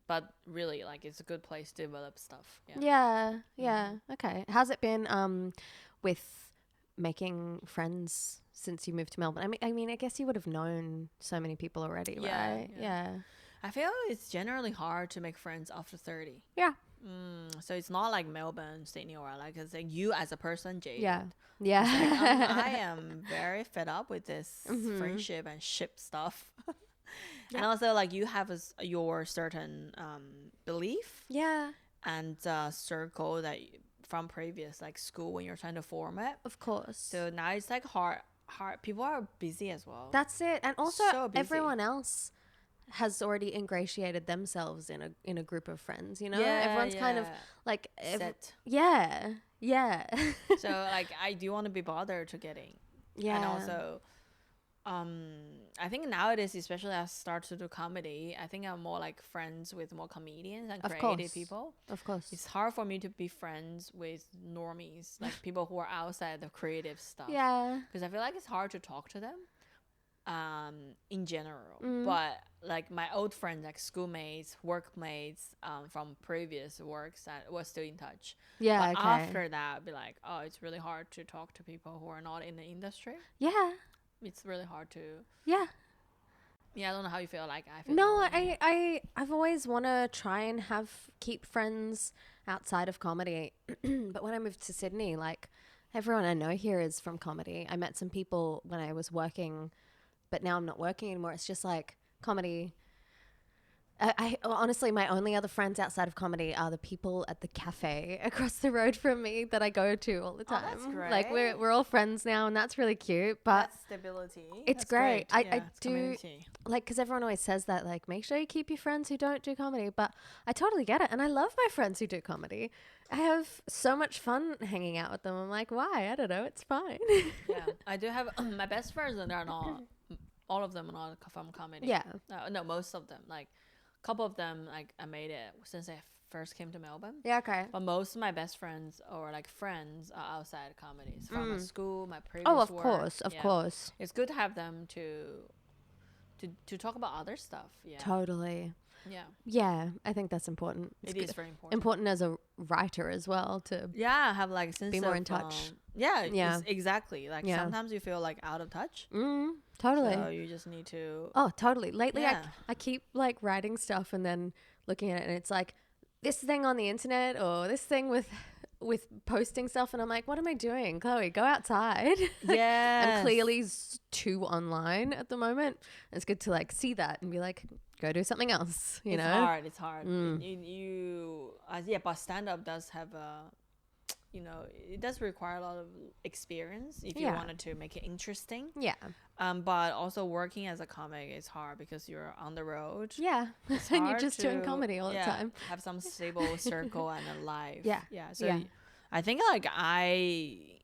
but really, like, it's a good place to develop stuff. Yeah. Yeah. Yeah. Okay. How's it been with making friends since you moved to Melbourne? I mean, I guess you would have known so many people already, Yeah, right? yeah. Yeah. I feel it's generally hard to make friends after 30. Yeah. So it's not like Melbourne, Sydney, or like it's like you as a person, Jade. Yeah. Like, Yeah. I am very fed up with this friendship and ship stuff. And also, like, you have your certain belief Yeah. and circle that from previous like school when you're trying to form it. Of course. So now it's like hard. People are busy as well. That's it. And also So busy. everyone else has already ingratiated themselves in a group of friends, you know? Yeah, Everyone's kind of yeah. like Set. yeah. Yeah. So like I do want to be bothered to getting. yeah. And also I think nowadays, especially as I start to do comedy, I think I'm more like friends with more comedians and Of creative course. people. Of course. It's hard for me to be friends with normies, like people who are outside the creative stuff. Yeah. Because I feel like it's hard to talk to them in general. Mm. But like my old friends, like schoolmates, workmates from previous works that were still in touch. Yeah, But okay. after that, I'd be like, oh, it's really hard to talk to people who are not in the industry. Yeah. It's really hard to. Yeah. Yeah, I don't know how you feel. Like I feel. No, that way. I've always want to try and keep friends outside of comedy. But when I moved to Sydney, like everyone I know here is from comedy. I met some people when I was working, but now I'm not working anymore. It's just like comedy. I honestly, my only other friends outside of comedy are the people at the cafe across the road from me that I go to all the time. that's Like great. we're all friends now, and that's really cute. But That's stability. it's That's great. I it's do- community. like, because everyone always says that, like, make sure you keep your friends who don't do comedy. But I totally get it, and I love my friends who do comedy. I have so much fun hanging out with them. I'm like, why? I don't know. It's fine. Yeah, I do have my best friends, and they're not. All of them are not from comedy. Yeah. No, most of them. Like, a couple of them, like I made it since I first came to Melbourne. Yeah. Okay. But most of my best friends or like friends are outside comedy. It's from my school, my previous Oh, of work. course, of Yeah. course, It's good to have them to talk about other stuff. Yeah. totally. Yeah. Yeah, I think that's important. It's It is good- very important. important as a writer as well to. Yeah, have like a sense Be more of, in touch. Yeah, Yeah. exactly. Like Yeah. sometimes you feel like out of touch. Totally. So you just need to. Oh, totally. Lately, Yeah. I keep like writing stuff and then looking at it, and it's like this thing on the internet or this thing with posting stuff, and I'm like, what am I doing, Chloe? Go outside. Yeah. I'm clearly too online at the moment. It's good to like see that and be like, go do something else. You It's know? hard. It's hard. Yeah, but stand up does have a. It does require a lot of experience if you Yeah. wanted to make it interesting. Yeah. But also working as a comic is hard because you're on the road. Yeah. It's And you're hard just doing to- comedy all the yeah, time. Have some stable circle and a life. Yeah. Yeah. So Yeah. I think like I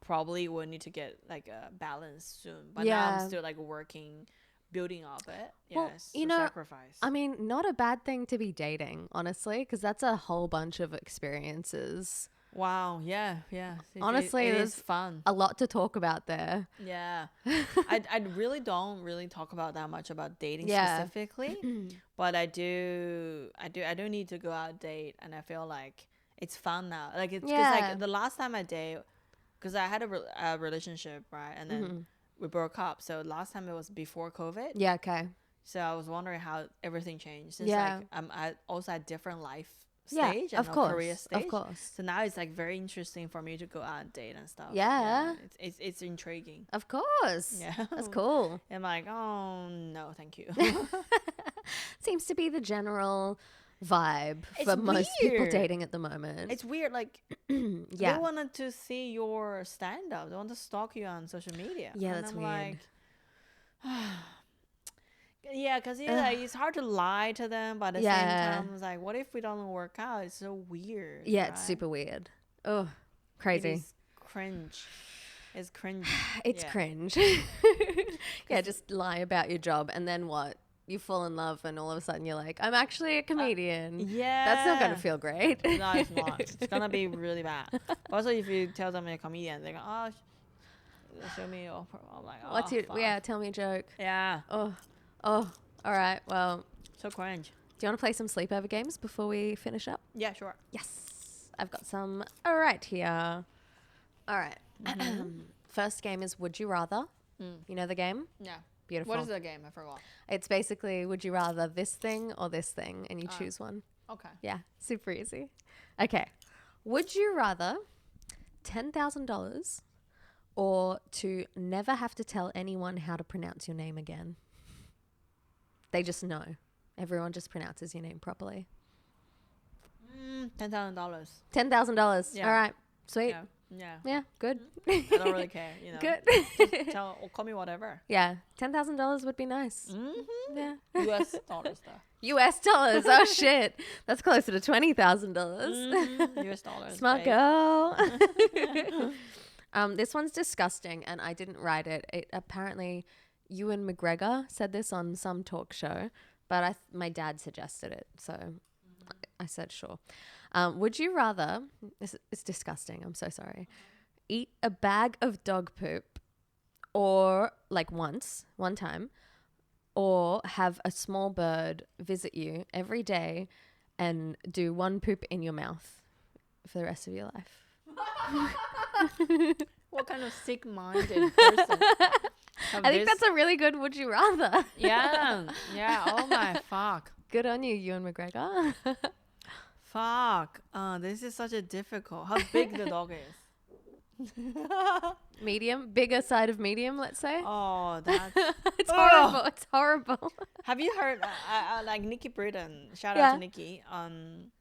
probably will need to get like a balance soon. But now Yeah. I'm still like working, building up it. Well, Yes. you know, sacrifice. I mean, not a bad thing to be dating, honestly, because that's a whole bunch of experiences. Wow. Yeah. Yeah. Honestly, it there's is fun. A lot to talk about there. Yeah. I really don't really talk about that much about dating Yeah. specifically, but I do need to go out date, and I feel like it's fun now. Like it's 'cause, Yeah. like the last time I date, because I had a relationship, right, and then we broke up. So last time it was before COVID. Yeah, okay. So I was wondering how everything changed. Since Yeah. like I'm also at different life Yeah, stage of and course, a career stage. of course. So now it's like very interesting for me to go out and date and stuff. Yeah. It's intriguing. Of course. Yeah. That's cool. I'm like, oh no, thank you. Seems to be the general vibe It's for most people weird. dating at the moment. It's weird. Like yeah. they wanted to see your stand up. They want to stalk you on social media. Yeah, And that's I'm weird. Like, yeah, because it's hard to lie to them, but at the Yeah. same time, it's like, what if we don't work out? It's so weird. Yeah, it's right? super weird. Oh, It crazy. is cringe. It's cringe. It's Yeah. cringe. Yeah, just lie about your job and then what? You fall in love and all of a sudden you're like, I'm actually a comedian. Yeah. That's not going to feel great. No, it's not. It's gonna be really bad. Also, if you tell them you're a comedian, they go, "Oh, show me your." I'm like, "Oh, What's your, fuck." yeah, tell me a joke. Yeah. Oh, all right. Well, So cringe. do you want to play some sleepover games before we finish up? Yeah, sure. Yes. I've got some right here. All right. First game is Would You Rather. You know the game? Yeah. Beautiful. What is the game? I forgot. It's basically would you rather this thing or this thing, and you choose one. Okay. Yeah, super easy. Okay. Would you rather $10,000 or to never have to tell anyone how to pronounce your name again? They just know. Everyone just pronounces your name properly. $10,000. $10,000. Yeah. All right. Sweet. Yeah. Yeah. Yeah, good. I don't really care. You know. Good. Just or call me whatever. Yeah, $10,000 would be nice. Mm-hmm. Yeah. US dollars though. US dollars. Oh shit. That's closer to $20,000. US dollars. Smart babe. girl. This one's disgusting and I didn't write it. Apparently Ewan McGregor said this on some talk show, but my dad suggested it, so I said sure. Would you rather, it's disgusting, I'm so sorry, eat a bag of dog poop or like one time, or have a small bird visit you every day and do one poop in your mouth for the rest of your life? What kind of sick-minded person? I think that's a really good would you rather. Yeah. Yeah. Oh my fuck. Good on you, Ewan McGregor. Fuck. This is such a difficult. How big the dog is? Medium, bigger side of medium, let's say. Oh, that's. It's horrible. It's horrible. Have you heard? Like Nikki Britton. Shout Yeah. out to Nikki.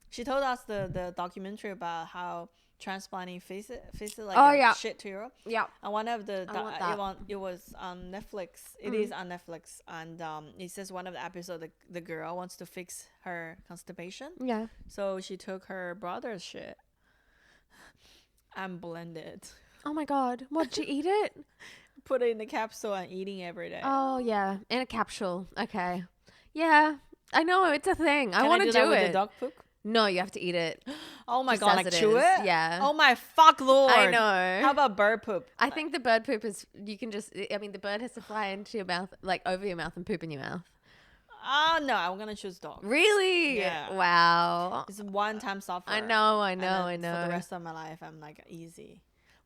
She told us the documentary about how transplanting faces like Oh, a yeah. shit to Europe. Yeah. And one of the I want that. it was on Netflix. It is on Netflix, and it says one of the episodes the girl wants to fix her constipation, Yeah. so she took her brother's shit and blended, Oh my God. What, did you eat it? put it in the capsule and eating every day. Oh, yeah. In a capsule. Okay. Yeah. I know. It's a thing. I Can want to that do with it. the dog poop? No, you have to eat it. Oh my Just god, as like it chew is. it? Yeah. Oh my fuck lord. I know. How about bird poop? I think the bird poop is, you can just, I mean, the bird has to fly into your mouth, like over your mouth and poop in your mouth. Ah, no, I'm gonna choose dog. Really? Yeah. Wow. It's one time suffer. I know. And then For the rest of my life, I'm like easy.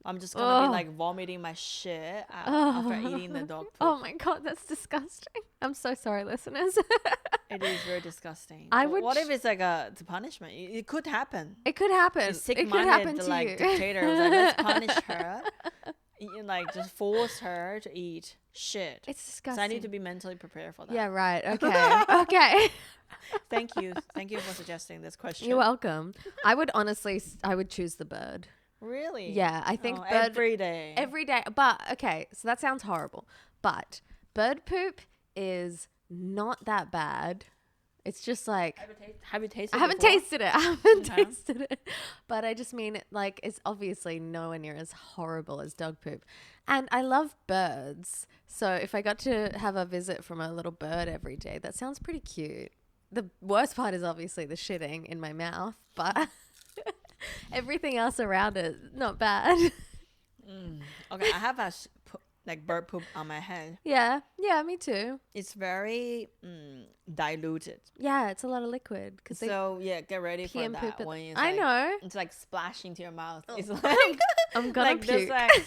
I'm just gonna be like vomiting my shit out after eating the dog poop. Oh my God, that's disgusting. I'm so sorry, listeners. It is very disgusting. I But would What if it's like a punishment? It could happen. It could happen. A It could happen sick-minded to like you. dictator was like, let's punish her. Like just force her to eat shit. It's So disgusting. I need to be mentally prepared for that. Yeah, right. Okay. Okay. Thank you. Thank you for suggesting this question. You're welcome. I would honestly, I would choose the bird. Really? Yeah, I think Oh, bird every day. every day. But okay, so that sounds horrible. But bird poop is not that bad. It's just like Have you tasted I haven't before? tasted it. I haven't Okay. tasted it. But I just mean like it's obviously nowhere near as horrible as dog poop. And I love birds. So if I got to have a visit from a little bird every day, that sounds pretty cute. The worst part is obviously the shitting in my mouth, but everything else around it, not bad. Okay, I have like bird poop on my head. Yeah, me too. It's very diluted. Yeah, it's a lot of liquid. So yeah, get ready pee for and poop that at- when it's I like, know. it's like splashing to your mouth. It's like I'm gonna like this puke. like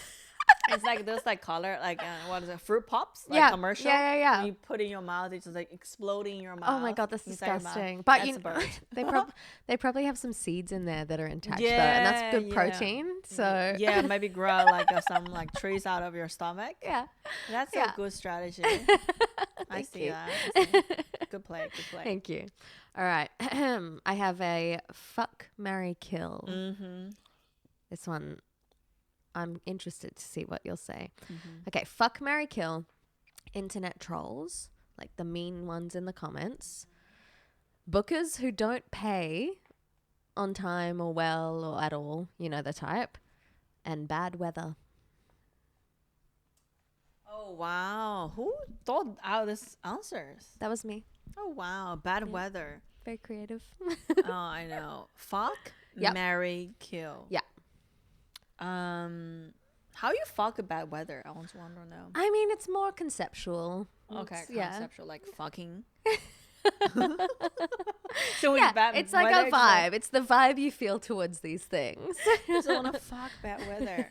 It's like those like color, like what is it, fruit pops, like Yeah. commercial. Yeah. When you put it in your mouth, it's just like exploding in your mouth. Oh my god, that's inside your mouth. disgusting. But That's you a bird. they probably have some seeds in there that are attached though, and that's good Yeah. protein. So Yeah, maybe grow like some like trees out of your stomach. yeah. That's Yeah. a good strategy. I Thank see you. that. I see. Good play. Good play. Thank you. All right. I have a fuck, marry, kill. Mm-hmm. This one, I'm interested to see what you'll say. Okay, fuck, marry, kill. Internet trolls, like the mean ones in the comments. Bookers who don't pay on time or well or at all, you know the type. And bad weather. Oh wow! Who thought out this answers? That was me. Oh wow! Bad weather. Very creative. Oh, I know. Fuck, Yep. marry, kill. Yeah. How you fuck a bad weather? I want to know. I mean, it's more conceptual. Okay, It's- conceptual, like fucking. So when Yeah, bad it's like weather, a vibe. It's the vibe you feel towards these things. Just want to fuck bad weather.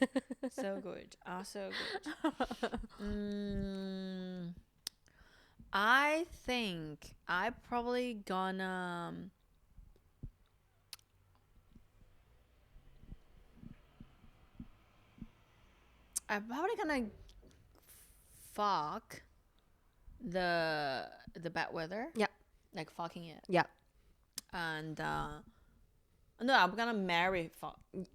So good. So good. I think I probably gonna. I'm probably gonna fuck the bad weather. Yep. Like fucking it. Yep. And no, I'm gonna marry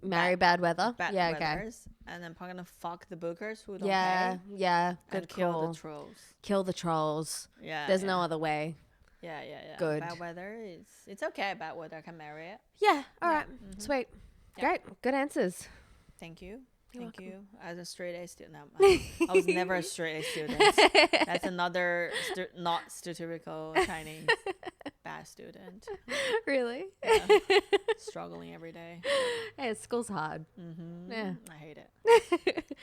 Marry bad weather. bad Yeah, okay. weathers, and I'm probably gonna fuck the bookers who don't Yeah, pay, yeah. Good and kill call. the trolls. Kill the trolls. Yeah, There's yeah. no other way. Yeah. Good. Bad weather is it's okay. Bad weather, I can marry it. Yeah. All Yeah, right. Sweet. Yeah. Great. Good answers. Thank you. You're Thank you. As a straight A student, no, I was never a straight A student. That's another not stereotypical Chinese bad student. Really? Yeah. Struggling every day. Hey, school's hard. Yeah. I hate it.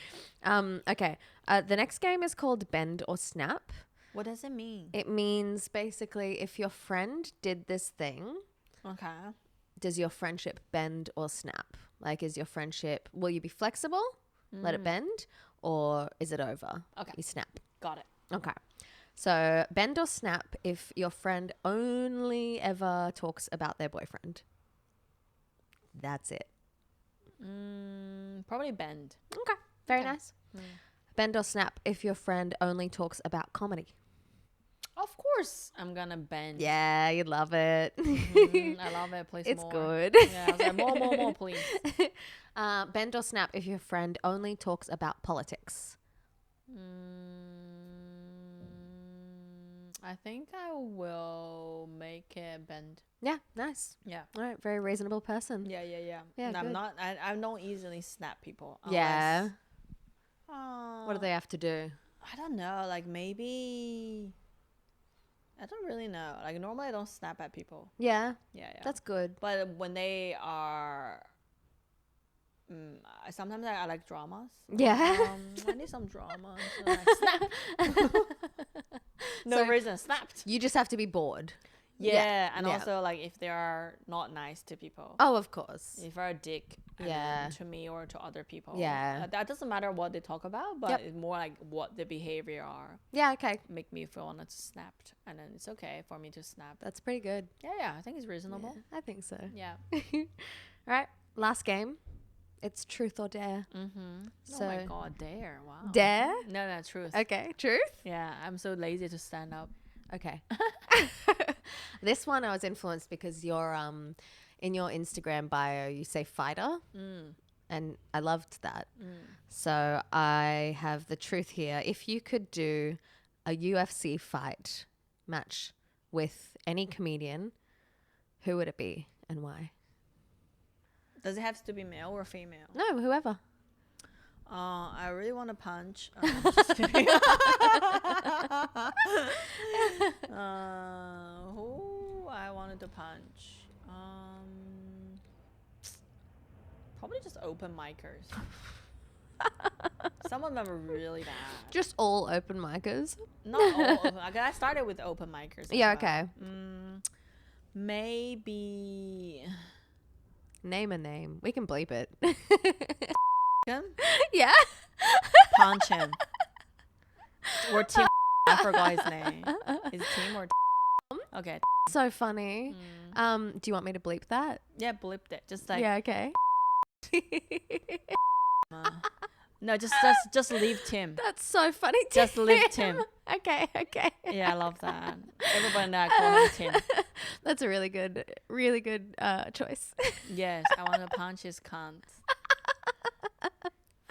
Okay. The next game is called Bend or Snap. What does it mean? It means basically if your friend did this thing, Okay. does your friendship bend or snap? Like, is your friendship, will you be flexible, let it bend, or is it over? Okay. You snap. Got it. Okay. So, bend or snap if your friend only ever talks about their boyfriend. That's it. Probably bend. Okay. Very Okay. nice. Bend or snap if your friend only talks about comedy. Of course, I'm gonna bend. Yeah, you'd love it. I love it. Please It's more. good. Yeah, I was like, more, please. Bend or snap if your friend only talks about politics. I think I will make it bend. Yeah, nice. Yeah. All right, very reasonable person. Yeah. Yeah, And I'm good. not. I don't easily snap people. Yeah. Unless, What do they have to do? I don't know. Like maybe. I don't really know. Like normally I don't snap at people. Yeah, Yeah. that's good. But when they are. Sometimes I like dramas. Yeah. I need some drama. So like, snap. No So reason. Snapped. You just have to be bored. Yeah, and yeah. also like if they are not nice to people, Oh, of course. if they're a dick, Yeah. to me or to other people, Yeah. that doesn't matter what they talk about, but Yep. it's more like what the behavior are Yeah, okay. make me feel wanted to snap, and then it's okay for me to snap. That's pretty good. Yeah, I think it's reasonable. I think so. Yeah. All right, last game. It's truth or dare. Oh my god, dare! Wow. Dare? No, truth. Okay, truth? Yeah, I'm so lazy to stand up. Okay. This one I was influenced because you're in your Instagram bio you say fighter. And I loved that. So I have the truth here. If you could do a UFC fight match with any comedian, who would it be and why? Does it have to be male or female? No, whoever. I really want to punch. Just kidding. Who I wanted to punch? Probably just open micers. Some of them are really bad. Just all open micers. Not all. I started with open micers. as Yeah, well. okay. Maybe. Name a name. We can bleep it. him, Yeah. punch him. Or Tim. I forgot his name. Is it Tim or Okay. So funny. Do you want me to bleep that? Yeah, blipped it. Just like Yeah, okay. no, just leave Tim. That's so funny. Just leave Tim. Okay, okay. Yeah, I love that. Everybody now call him Tim. That's a really good choice. Yes, I want to punch his cunt.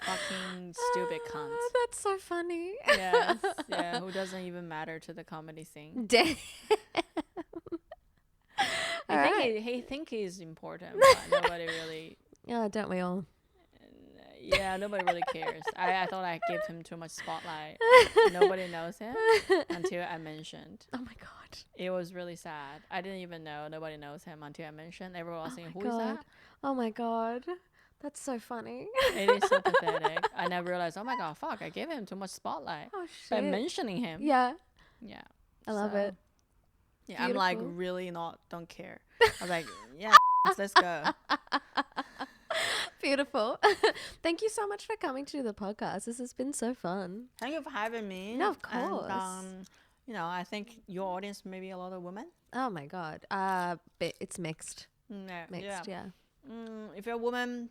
Fucking stupid cunt. That's so funny. Yes, yeah, who doesn't even matter to the comedy scene. Damn. He think he's important, but nobody really. Yeah, don't we all? Yeah, nobody really cares. I thought I gave him too much spotlight. Nobody knows him until I mentioned. Oh my god. It was really sad. I didn't even know nobody knows him until I mentioned. Everyone was saying, "Who is God. that?" Oh my god. That's so funny. It is so pathetic. I never realized. Oh my god, fuck! I gave him too much spotlight Oh by shit. mentioning him. Yeah, Yeah, I love so, it. Yeah, I'm like Beautiful. really don't care. I was like, yeah, let's go. Beautiful. Thank you so much for coming to the podcast. This has been so fun. Thank you for having me. No, of course. And, I think your audience may be a lot of women. Oh my god. But it's mixed. Yeah, Mixed, yeah. If you're a woman,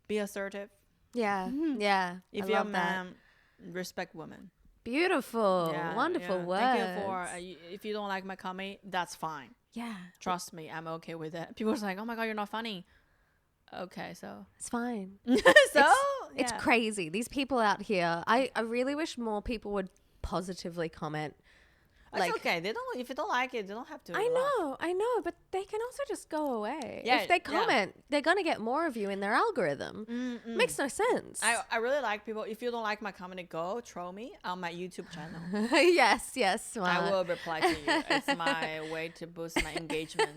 be assertive. Yeah. Yeah. If I you're a love that. man, respect women. Beautiful. Yeah, Wonderful yeah. words. Thank you for. If you don't like my comedy, that's fine. Yeah. Trust me, I'm okay with it. People are like, "Oh my god, you're not funny." Okay, so It's fine. so It's yeah. crazy. These people out here, I really wish more people would positively comment. It's okay. They don't. If you don't like it, they don't have to. I know, but they can also just go away. Yeah, if they yeah. comment, they're gonna get more of you in their algorithm. Makes no sense. I really like people. If you don't like my comedy, go troll me on my YouTube channel. yes, smart. I will reply to you. It's my way to boost my engagement.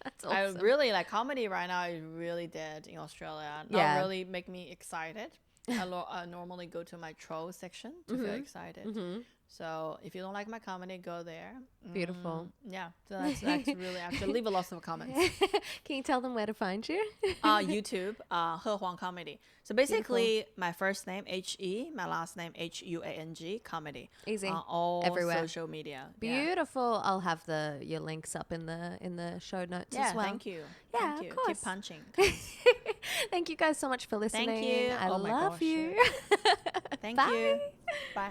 That's awesome. I really like comedy right now. Is really dead in Australia. Yeah. Not really make me excited. I normally go to my troll section to feel excited. So if you don't like my comedy, go there. Beautiful. Yeah, so that's really. I have to leave a lot of comments. Can you tell them where to find you? YouTube, Huang comedy. So basically, my first name He, my last name Huang comedy. Easy. All Everywhere. social media. Yeah. Beautiful. I'll have your links up in the show notes Yeah, as well. thank you. Yeah, Thank of you. course. Keep punching. Thank you guys so much for listening. you. I Oh my love gosh, you. Thank Bye. you. Bye.